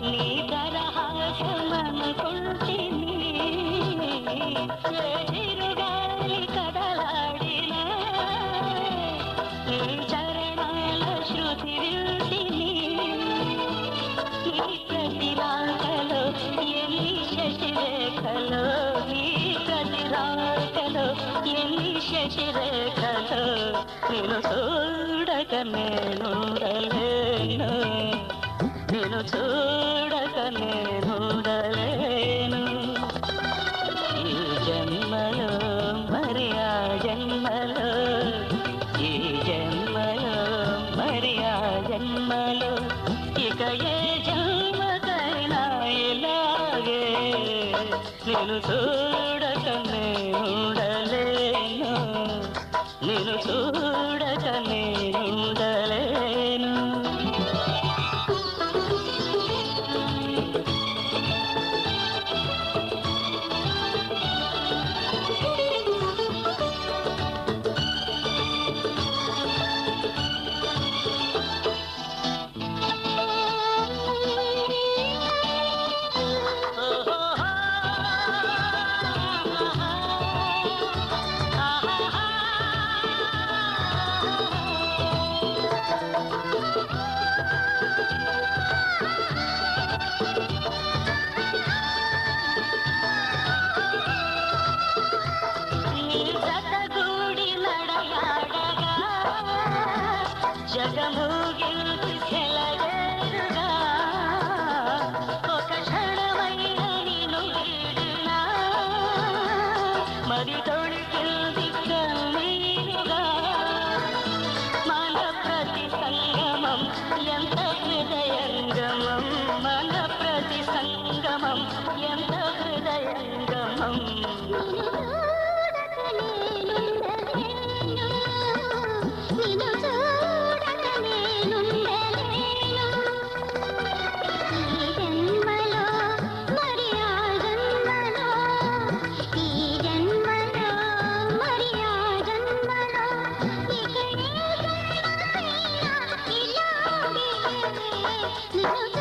నీ తరహాసమనుకుంటిని ఏ చిరుగాలి కదలాడినా నీ చరణాల శృతి వింటిని నీ ప్రతి రాకలో ఎన్ని శశిరేఖలో నీ ప్రతి రాకలో ఎన్ని శశిరేఖలో నిన్ను చూడక నేనుండలేను నిన్ను చూడక నేనుండలేను ఈ జన్మలో మరి ఆ జన్మలో ఈ జన్మలో మరి ఆ జన్మలో ఇక ఏ జన్మకైనా ఇలాగే నిన్ను చూడక నేనుండలేను నిన్ను చూడక నేనుండలేను కౌగిలికి సెలయేరుగా ఒక క్షణమైన నిన్ను వీడినా మరి తొడికింది కన్నీరుగా మన ప్రతి సంగమం ఎంత హృదయంగమం మన ప్రతి సంగమం ఎంత హృదయంగమం నిన్ను చూడక నేనుండలేను ఈ జన్మలో మరి ఆ జన్మలో ఈ జన్మలో మరి ఆ జన్మలో ఇక ఏ జన్మకైనా ఇలాగే నిన్ను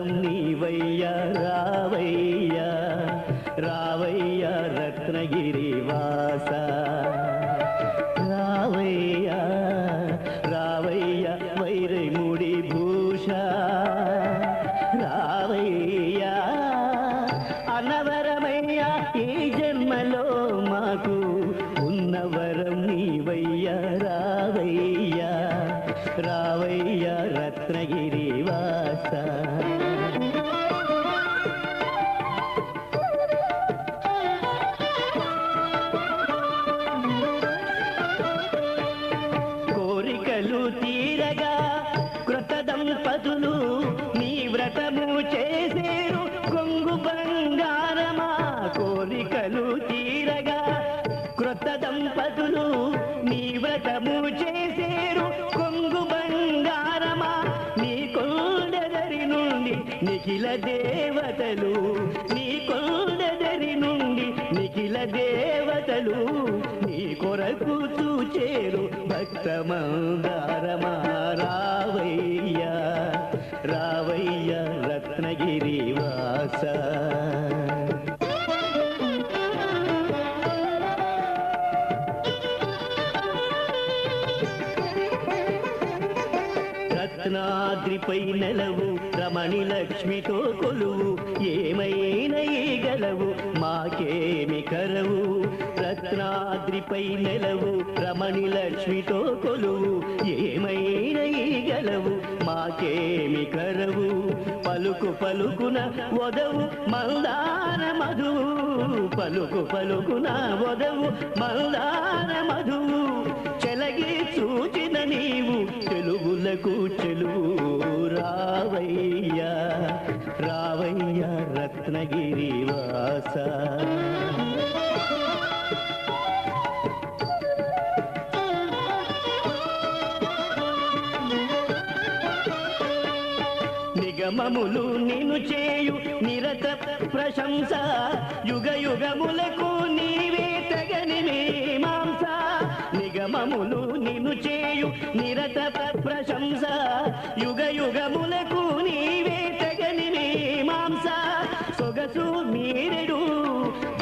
ఉన్నవరం నీవయ్యా రావయ్యా రావయ్యా రత్నగిరి వాస రావయ్యా రావయ్యా వైరముడి భూష రావయ్యా అనవరమయ్యా ఈ జన్మలో మాకు ఉన్నవరం నీవయ్యా రావయ్యా రావయ్యా రత్నగిరి వాస కోరికలు తీరగా కృత దంపతులు నీ వ్రతము చేసేరు కొంగు బంగారమా కోరికలు తీరగా కృత దంపతులు నీ వ్రతము చేసేరు కొంగు బంగారమా నీ కొండదరి నుండి నిఖిల దేవతలు నీ కొండదరి నుండి నిఖిల దేవతలు నీ కొరకు చూచేరు భక్తమందారమా రావయ్యా రావయ్యా రత్నగిరి వాస రత్నాద్రిపై నెలవు రమణి లక్ష్మితో కొలువు ఏమైనా గలవు మాకేమి కరవు రత్నాద్రిపై నెలవు రమణి లక్ష్మితో కొలువు ఏమైనా గలవు మాకేమి కరవు పలుకు పలుకున వదవు మందార మధువు పలుకు పలుకున వదవు మందార మధువు చెలగి చూచిన నీవు తెలుగులకు చెలువు రావయ్యా రావయ్యా రత్నగిరి వాస నిగమములు నిన్ను చేయు నిరత ప్రశంస యుగ యుగములకు నీవే తగని మీమాంస నిగమములు నిన్ను చేయు నిరత ప్రశంస యుగ యుగములకు నీవే తగని మీమాంస సొగసు మీరెడు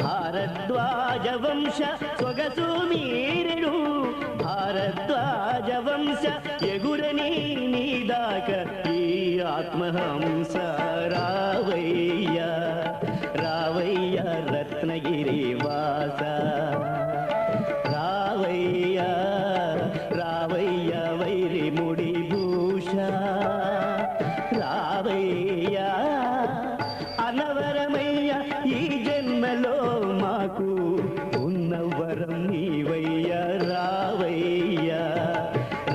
భారద్వాజ వంశ సొగసు మీరెడు భారద్వాజ వంశ ఎగురని నీదాక ఈ ఆత్మహంస రావయ్యా రావయ్యా రత్నగిరి వాస రావయ్యా రావయ్యా వైరిముడి భూష రావయ్యా అనవరమయ్యా ఈ జన్మలో మాకు ఉన్నవరం నీవయ్యా రావయ్యా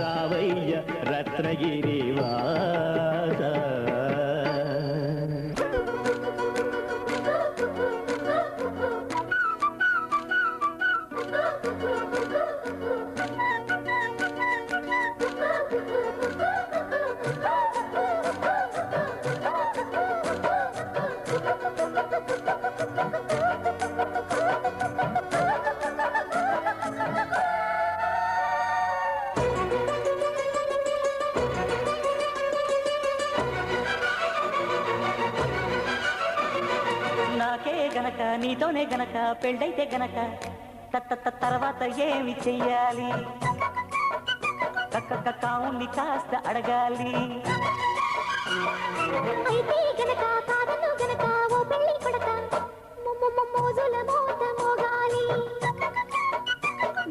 రావయ్యా రత్నగిరి వాస నాకే గనక నీతోనే గనక పెళ్ళైతే గనక తర్వాత ఏమి చెయ్యాలి కావుని కాస్త అడగాలి అయితే గనక కాదను గనక ఓ పెళ్లి కొడక మోజుల మోత మోగాలి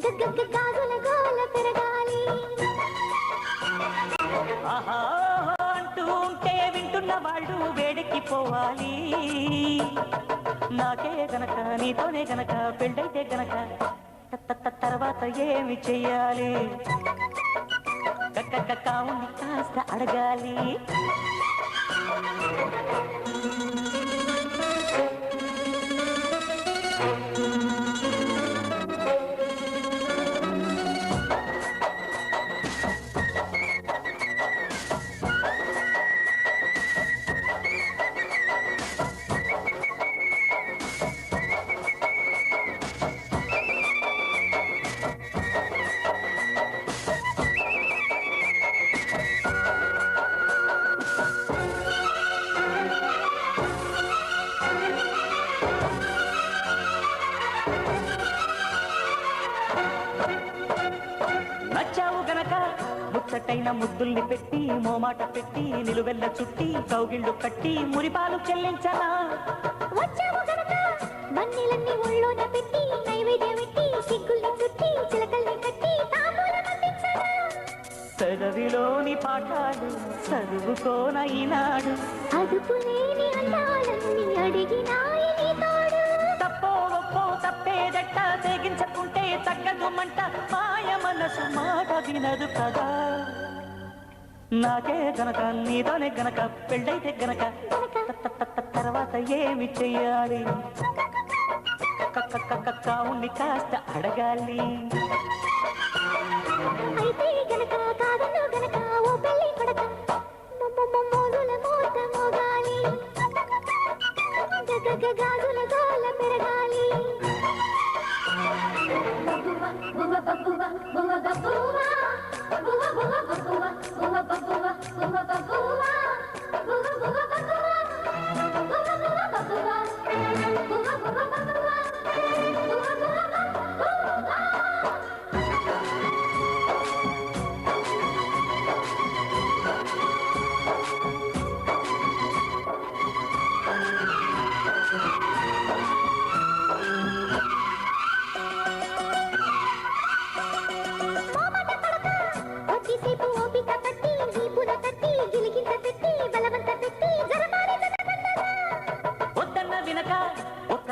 గగ్గ గాజుల గోల పెరగాలి ఆహా అంటూ ఉంటే వింటున్న వాళ్ళు వేడెక్కిపోవాలి నాకే గనక నీతోనే గనక పెళ్ళైతే గనక తర్వాత ఏమి చెయ్యాలి కావుని కాస్త అడగాలి మొక్కైన ముద్దుల్ని పెట్టి మోమాట పెట్టి నిలువెల్ల చుట్టి కౌగిళ్ళు కట్టి మురిపాలు చెల్లించనా వచ్చావు గనక మన్నెలన్నీ ఒళ్ళోన పెట్టి నైవేద్యం పెట్టి సిగ్గుల్ని చుట్టి చిలకల్ని కట్టి తాంబూలం అందించనా పెదవిలోని పాఠాలు చదువుకోన ఈనాడు అదుపు లేని అందాలన్నీ అడిగినాయి నీ తోడు తప్పో ఒప్పో తప్పేదట్ట తెగించకుంటే తగ్గదు మంట మాయ మనసు మాట వినదు కదా నాకే గనక నీతోనే గనక పెళ్ళైతే గనక తర్వాత ఏమి చెయ్యాలి కావుని కాస్త అడగాలి అయితే గనక కాదను గనక ఓ పెళ్ళి కొడక మోజుల మోత మోగాలి గాజుల గోల పెరగాలి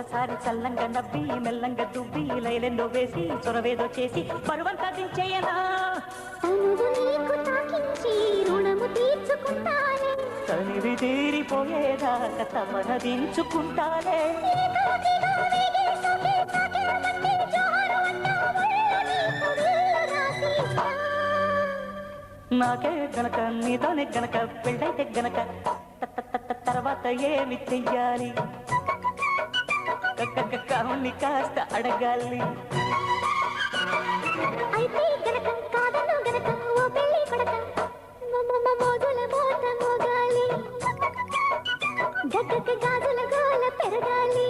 ఒక్కసారి చల్లంగా నవ్వి మెల్లంగా దువ్వి లైలెంలో వేసి చొరవేదో చేసి పరువంతా దించేయనా తనివి తీరిపోయేదాకా తమన దించుకుంటానే నాకే గనక నీతోనే గనక పెళ్ళైతే గనక తర్వాత ఏమి చెయ్యాలి కావుని కాస్త అడగాలి అయితే గనక కాదను గనక ఓ పెళ్ళి కొడక మోజుల మోత మోగాలి గాజుల గోల పెరగాలి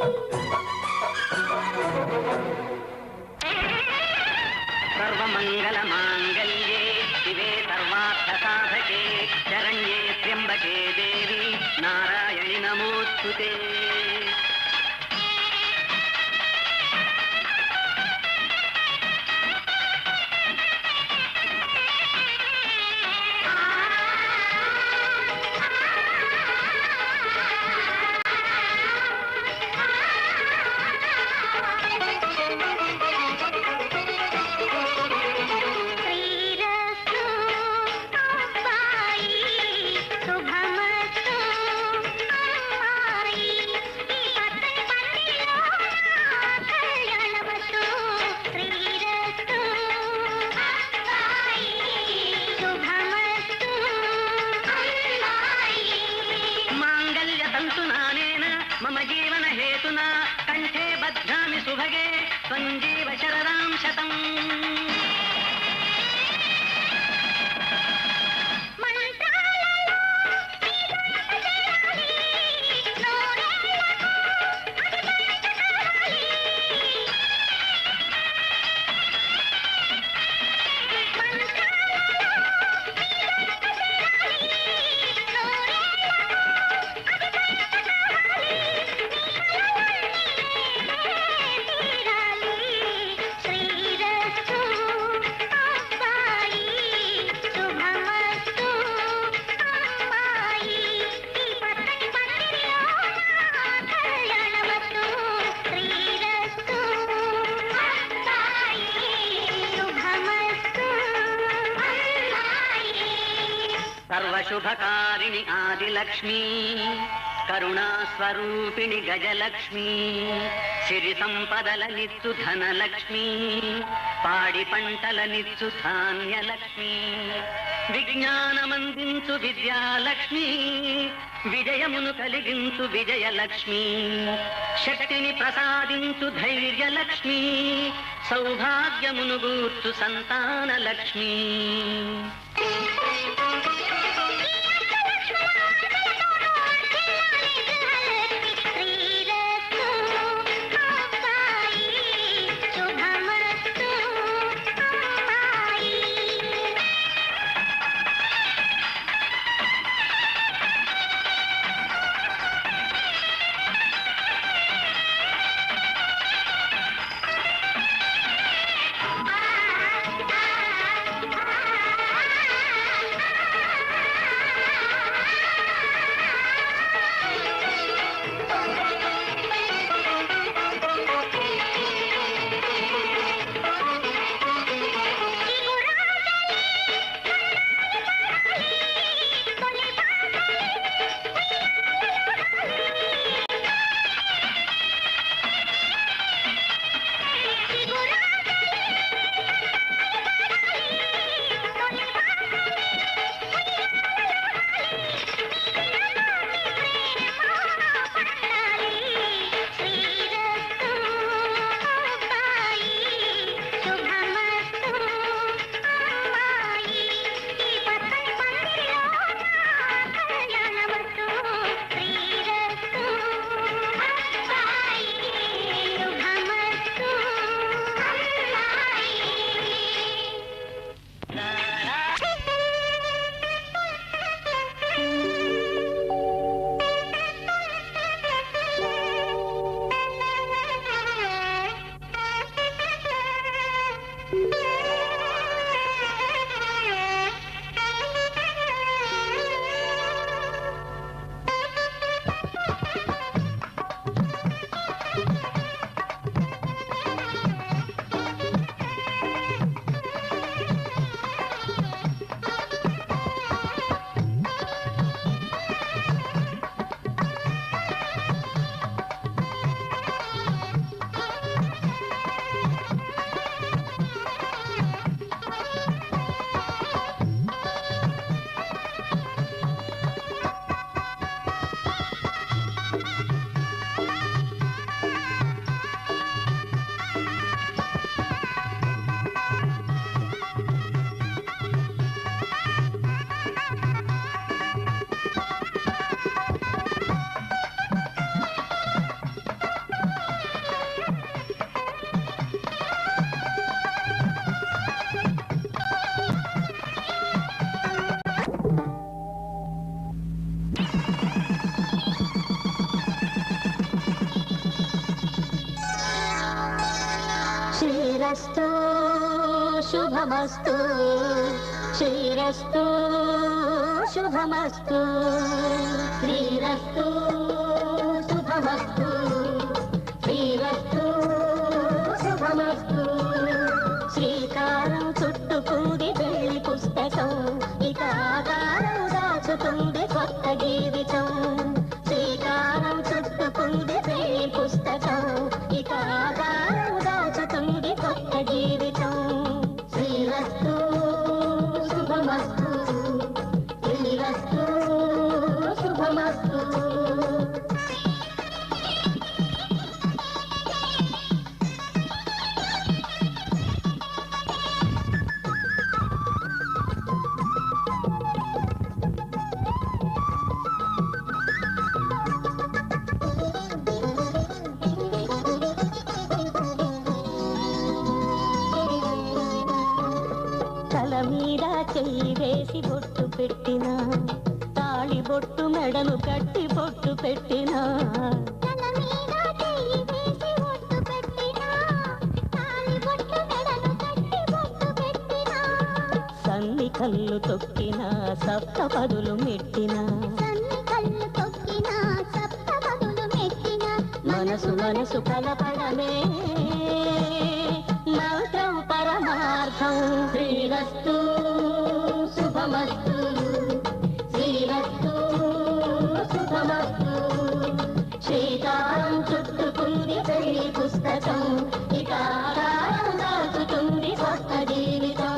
సర్వమంగళ మాంగళ్యే శివే సర్వార్థ సాధకే శరణ్యే త్ర్యంబకే దేవి నారాయణి నమోస్తుతే మమ జీవన హేతునా కంఠే బధ్నామి సుభగే సంజీవ శరదాం శతం సర్వశుభకారిణి ఆదిలక్ష్మీ కరుణాస్వరూపిణి గజలక్ష్మీ సిరి సంపదలనిచ్చు ధనలక్ష్మీ పాడి పంటలనిచ్చు ధాన్యలక్ష్మీ విజ్ఞానమందించు విద్యాలక్ష్మీ విజయమును కలిగించు విజయలక్ష్మీ శక్తిని ప్రసాదించు ధైర్యలక్ష్మీ సౌభాగ్యమును గూర్చు సంతానలక్ష్మీ శ్రీరస్తు శుభమస్తు శ్రీరస్తు శుభమస్తు శ్రీరస్తు శుభమస్తు శ్రీరస్తు శుభమస్తు శ్రీకారం చుట్టుకుంది పెళ్లి పుస్తకం ఇక ఆకారం దాచుతుంది కొత్త జీవితం శ్రీకారం చుట్టుకుంది పెళ్లి పుస్తకం ఇక ఆకారం దాచుతుంది కొత్త జీవితం శ్రీరస్తు శుభమస్తు శ్రీరస్తు శుభమస్తు మీద చెయ్యి వేసి బొట్టు పెట్టినా తాళి బొట్టు మెడను కట్టి బొట్టు పెట్టినా సన్ని కళ్ళు తొక్కినా సప్త పదులు మెట్టినా మనసు మనసు కలపడమే మంత్రం పరమార్థం శ్రీరస్తు శుభమస్తు శ్రీరస్తు శుభమస్తు శ్రీకారం చుట్టుకుంది పెళ్లి పుస్తకం ఇక ఆకారం దాచుతుంది కొత్త జీవితం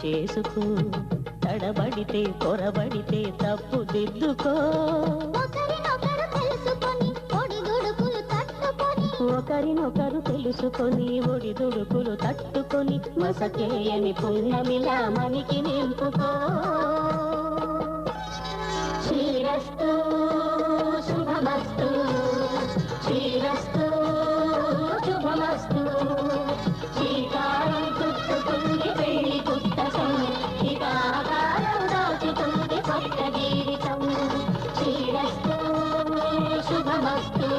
చేసుకో తడబడితే పొరబడితే తప్పు దిద్దుకో ఒకరినొకరు తెలుసుకొని ఒడిదుడుకులు తట్టుకొని మసకేయని పుణ్యమిలా మనకి నింపుకో శ్రీరస్తు శుభమస్తు శ్రీరస్తు శుభమస్తు శ్రీకారం చుట్టుకుంది పెళ్లి పుస్తకం ఇక ఆకారం దాచుతుంది కొత్త జీవితం శ్రీరస్తు శుభమస్తు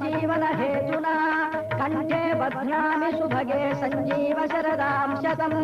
जीवन हेतुना कंठे बध्नामि सुभगे संजीव शरदां शतम्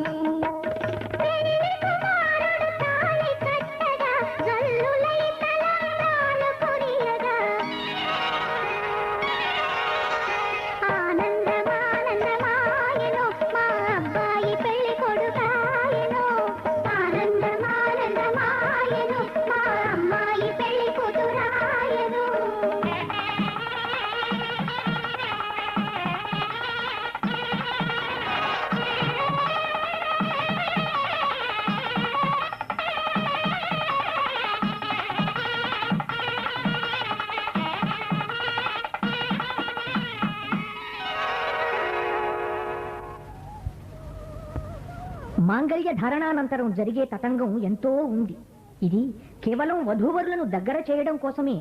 మాంగళ్య ధారణానంతరం జరిగే తతంగం ఎంతో ఉంది. ఇది కేవలం వధూవరులను దగ్గర చేయడం కోసమే,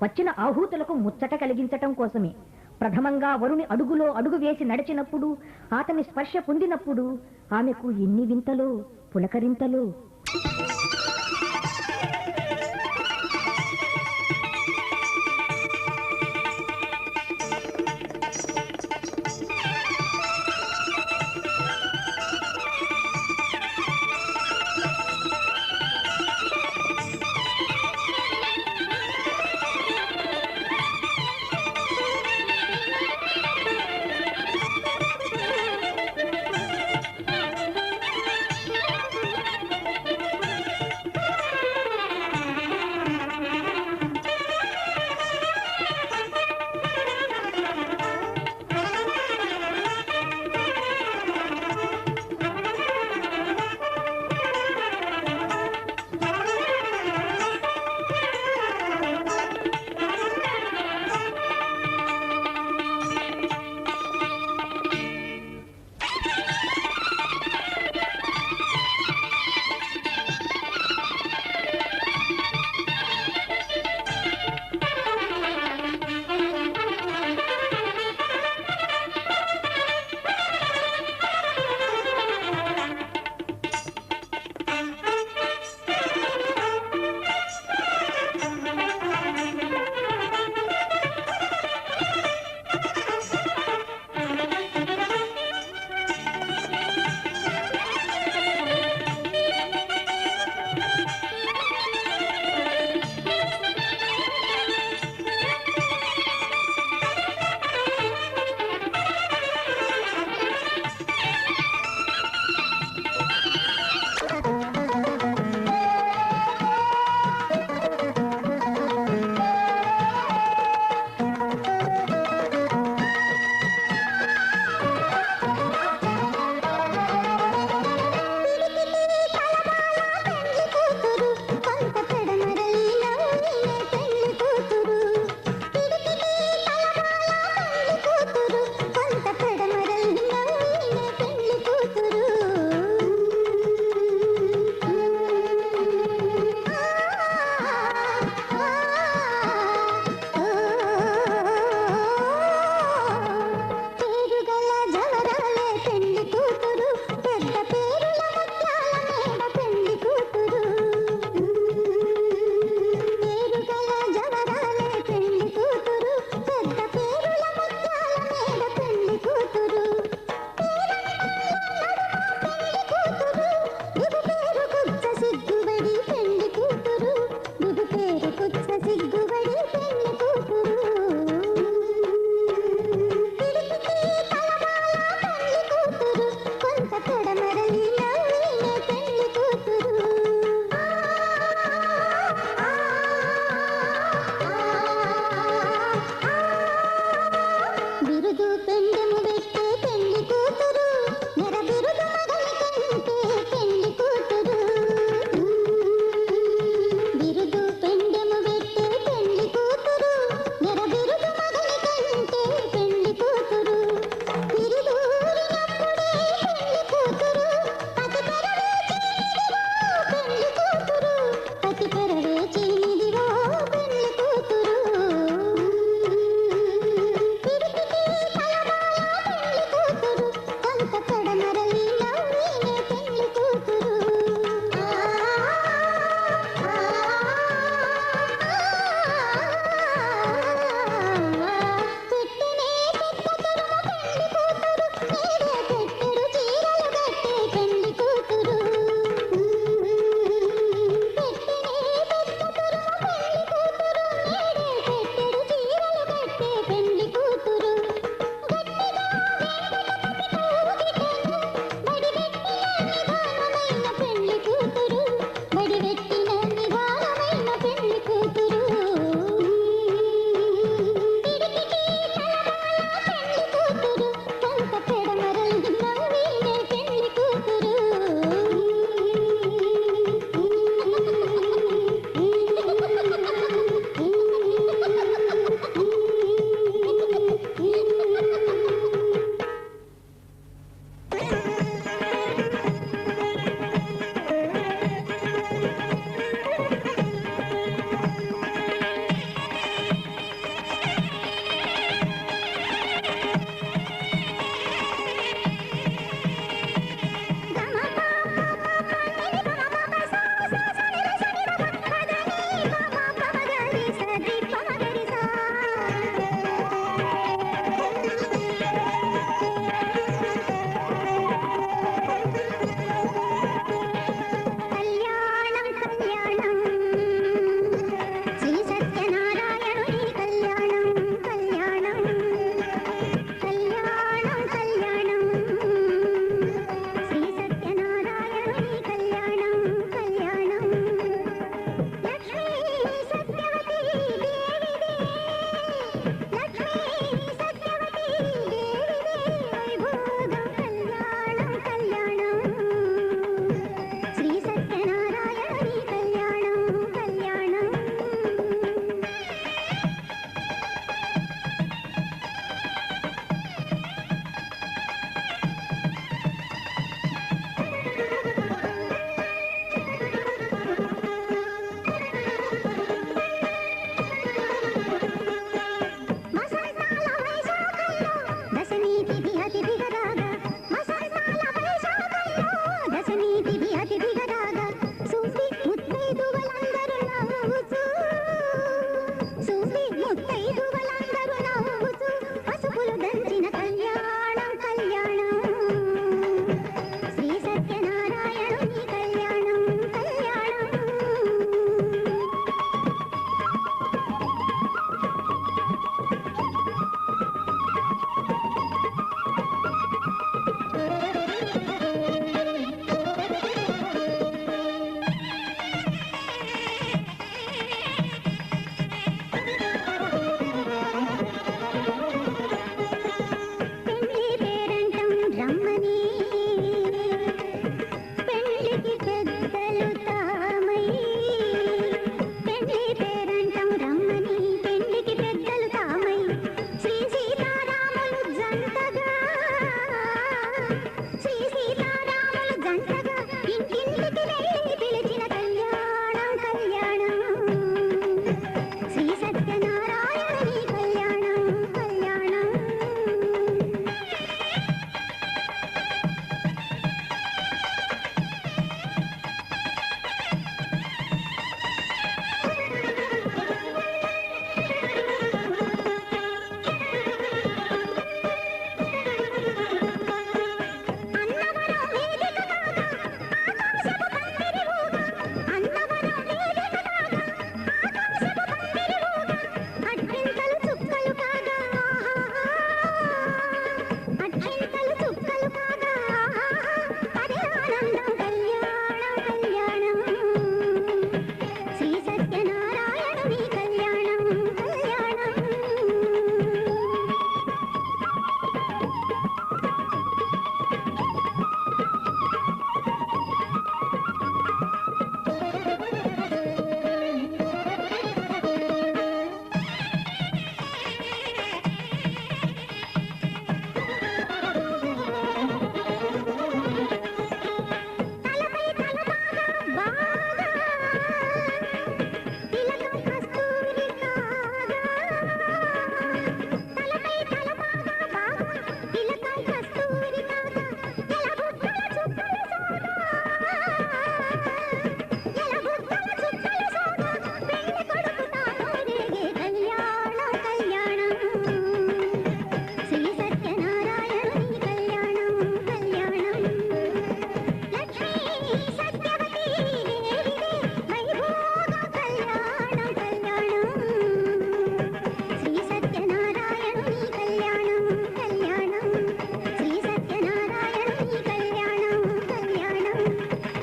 వచ్చిన ఆహూతులకు ముచ్చట కలిగించటం కోసమే. ప్రథమంగా వరుని అడుగులో అడుగు వేసి నడిచినప్పుడు, అతని స్పర్శ పొందినప్పుడు ఆమెకు ఎన్ని వింతలో పులకరింతలో. ఇంటికి అతిథిగా రాగా చూసి ముత్తైదువలందరూ నవ్వుచూ చూసి ముత్తైదువలందరూ నవ్వుచూ పసుపులు దంచిన కళ్యాణం కళ్యాణం శ్రీ సత్యనారాయణుని కళ్యాణం కళ్యాణం పెళ్లి పేరంటం రమ్మని పెళ్లికి పెద్దలు తామై పెళ్లి పేరంటం రమ్మని పెళ్లికి పెద్దలు తామై శ్రీ సీతారాములు జంటగా శ్రీ సీతారాములు జంటగా ఇంటింటికి వెళ్ళి పిలిచిన కళ్యాణం కళ్యాణం శ్రీ సత్యనారాయణుని కళ్యాణం కళ్యాణం అన్నవరం వేదిక కాగా ఆకాశపు పందిరి ఊగా అన్నవరం వేదిక కాగా ఆకాశపు పందిరి ఊగా అడ్డింతలు చుక్కలు కాగా అడ్డింతలు చుక్కలు కాగా అదే ఆనందం కళ్యాణం కళ్యాణం శ్రీ సత్యనారాయణుని కళ్యాణం కళ్యాణం తలపై తలపాగా బాగా తిలకం కస్తూరి కాగా తలపై తలపాగా బాగా తిలకం కస్తూరి కాగా ఎలబుట్టల చుక్కలు సోగా ఎలబుట్టల చుక్కలు సోగా పెళ్లి కొడుకు తాను రేగే కళ్యాణం కళ్యాణం శ్రీ సత్యనారాయణుని కళ్యాణం కళ్యాణం లక్ష్మీ సత్యవతి దేవిదే వైభోగ కళ్యాణం కళ్యాణం శ్రీ సత్యనారాయణుని కళ్యాణం కళ్యాణం శ్రీ సత్యనారాయణుని కళ్యాణం కళ్యాణం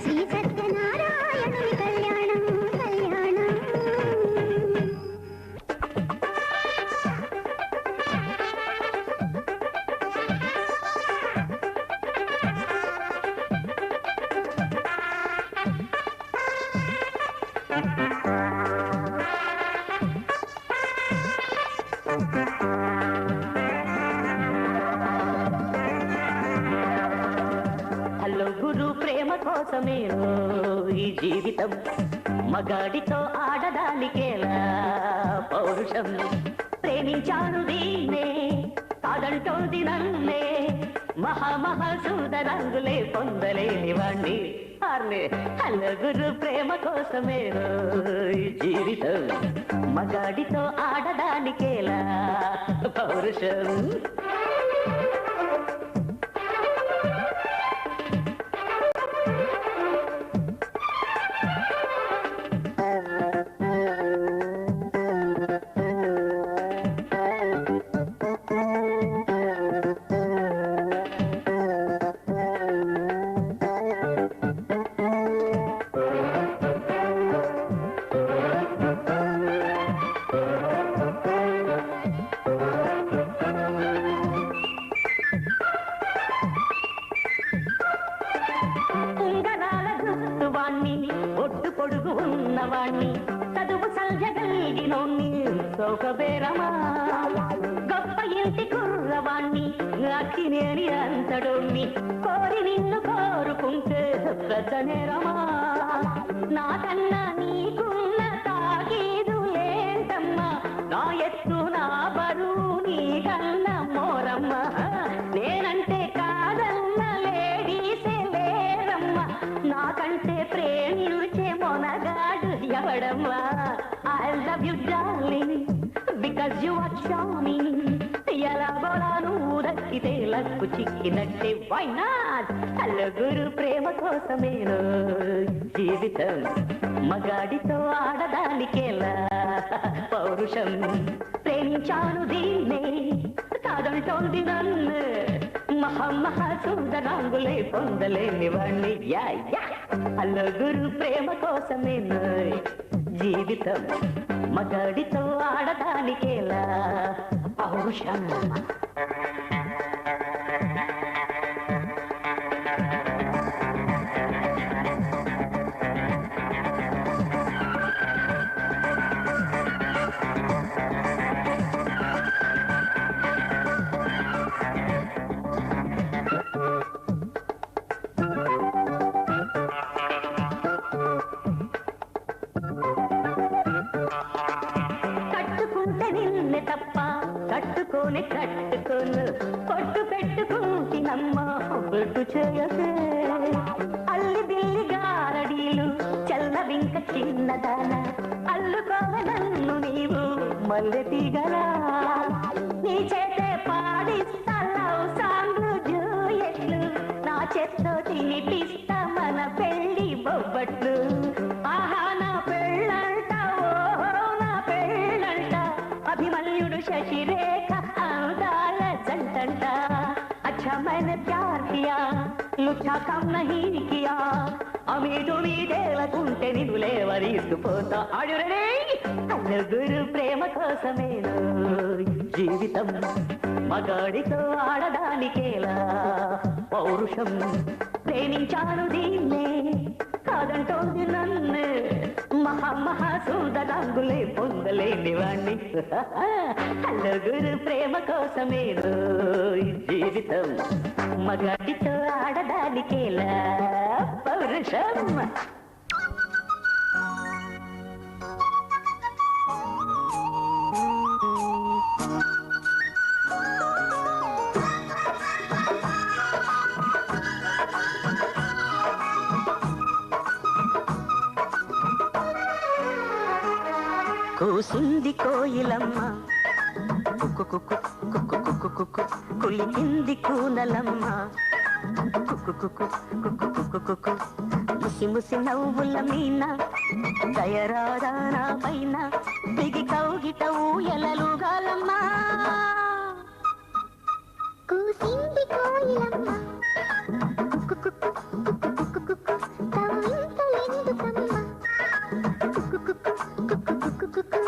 శ్రీ సత్యనారాయణుని కళ్యాణం కళ్యాణం హలో గురు ప్రేమ కోసమే ఈ జీవితం మగాడితో ఆడదానికేలా పౌరుషం ప్రేమించాను దీన్నే కాదంటోంది నన్నే మహామహాసూదరంగులే పొందలేని వాణ్ణి అర్లే హలో గురు ప్రేమ కోసమే ఈ జీవితం మగాడితో ఆడదానికేలా పౌరుషం ఉంగరాల గుర్తువాణ్ణి ఒడ్డు పొడుగు ఉన్నవాణ్ణి చదువు సల్జగలిగినోణ్ణి సౌకబేరమా గొప్ప ఇంటి కుర్రవాణ్ణి అక్కినేని అంతడోణ్ణి కోరి నిన్ను కోరుకుంటే ప్రజనేరమా నాకన్నా నీకున్న తాగీదు ఏంటమ్మా నా ఎత్తు నా బరువు నీకన్న మోరమ్మ నేనంటే కాదన్న లేడీసే లేరమ్మ నా నాకంటే ప్రేమించే మొనగాడు ఎవడమ్మా? I love you darling because you are charming. ఎలా బోలాను దక్కితే లక్కు చిక్కినట్టే వై నాట్? నలుగురు ప్రేమ కోసమేను జీవితం, మగాడితో ఆడదానికేలా పౌరుషం. ప్రేమించాను దీన్నే కాదంటోంది నన్ను, మహా సుందరాంగులే పొందలేని వాణ్ణి. నలుగురు ప్రేమ కోసమేను జీవితం, మగాడితో ఆడదానికేలా పౌరుషం. కట్టుకుంటే నిన్నే తప్ప కట్టుకోను పొట్టు పెట్టుకుంటినమ్మ బొట్టు చేయకే. అల్లి బిల్లి గారడీలు చల్లవింక చిన్నదాన, అల్లుకోవ నన్ను నీవు మల్లె తీగలా. నీ చేతే పాడిస్తా లవ్ సాంగ్ జూయట్లు, నా చేత్తో తినిపిస్తా మన పెళ్లి బొబ్బట్లు. ఆహా నా పెళ్ళంట ఓహో నా పెళ్ళంట, అభిమన్యుడు శశిరేఖ అందాల జంటంట. अच्छा मैंने प्यार किया लुच्छा कम नहीं किया, అమీదు మీదేలకుంటే నిన్ను లేవరీసుకుపోతా. నలుగురు ప్రేమ కోసమేను జీవితం, మగాడితో ఆడదానికేలా పౌరుషం. ప్రేమించాను దీన్నే కాదంటోంది నన్ను, మహా సుందరాంగులే పొందలేని వాణ్ణి. నలుగురు ప్రేమ కోసమేను జీవితం, మగాడితో ఆడదానికేలా పౌరుషం. కూసింది కోయిలమ్మ కుక్కు కుక్కు కుక్కు కుక్కు కుక్కు, కులికింది కూనలమ్మ కుక్కు కుక్కు కుక్కు కుక్కు కుక్కు. ముసి ముసి నవ్వుల మీన దయరాదానా పైన దిగి కౌగిట ఊయలలుగాలమ్మ. కూసింది కోయిలమ్మ కుక్కు కుక్కు కుక్కు కుక్కు కుక్కు, కవ్వింతలెందుకమ్మ కుక్కు కుక్కు కుక్కు కుక్కు కుక్కు.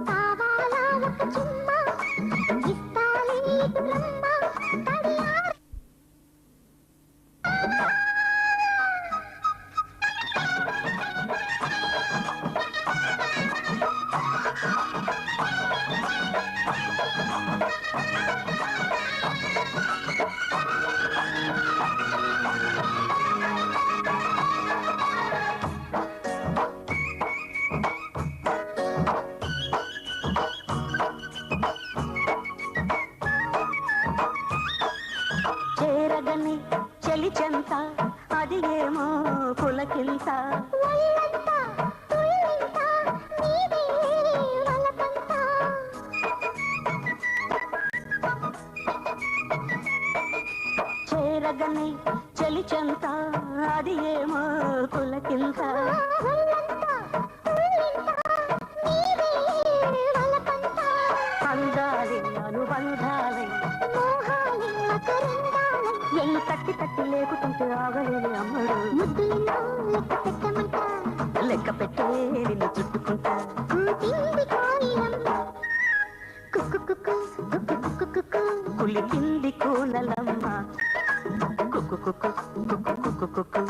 కావాలా ఒక చుమ్మ ఇస్తాలే ఇటురమ్మ తడియారు. చేరగని చెలి చెంత అది ఏమో పులకింత, ఒళ్ళంతా తుళ్ళింత నీదే వలపంత. చేరగని చెలి చెంత అది ఏమో పులకింత. ఒళ్ళంతా తుళ్ళింత నీదే వలపంత. అందాలి అనుబంధాలి మోహాలి మకరందాలి ఎల్లు తట్టి తట్టి లేకుంటే ఆగలేని అమ్మడు. ముద్దులను లెక్క పెట్టమంట లెక్క పెట్టే నిన్ను చుట్టుకుంటా. కూసింది కోయిలమ్మ కుక్కు కుక్కు కుక్కు కుక్కు కుక్కు. కులికింది కూనలమ్మ కుక్కు కుక్కు కుక్కు కుక్కు కుక్కు.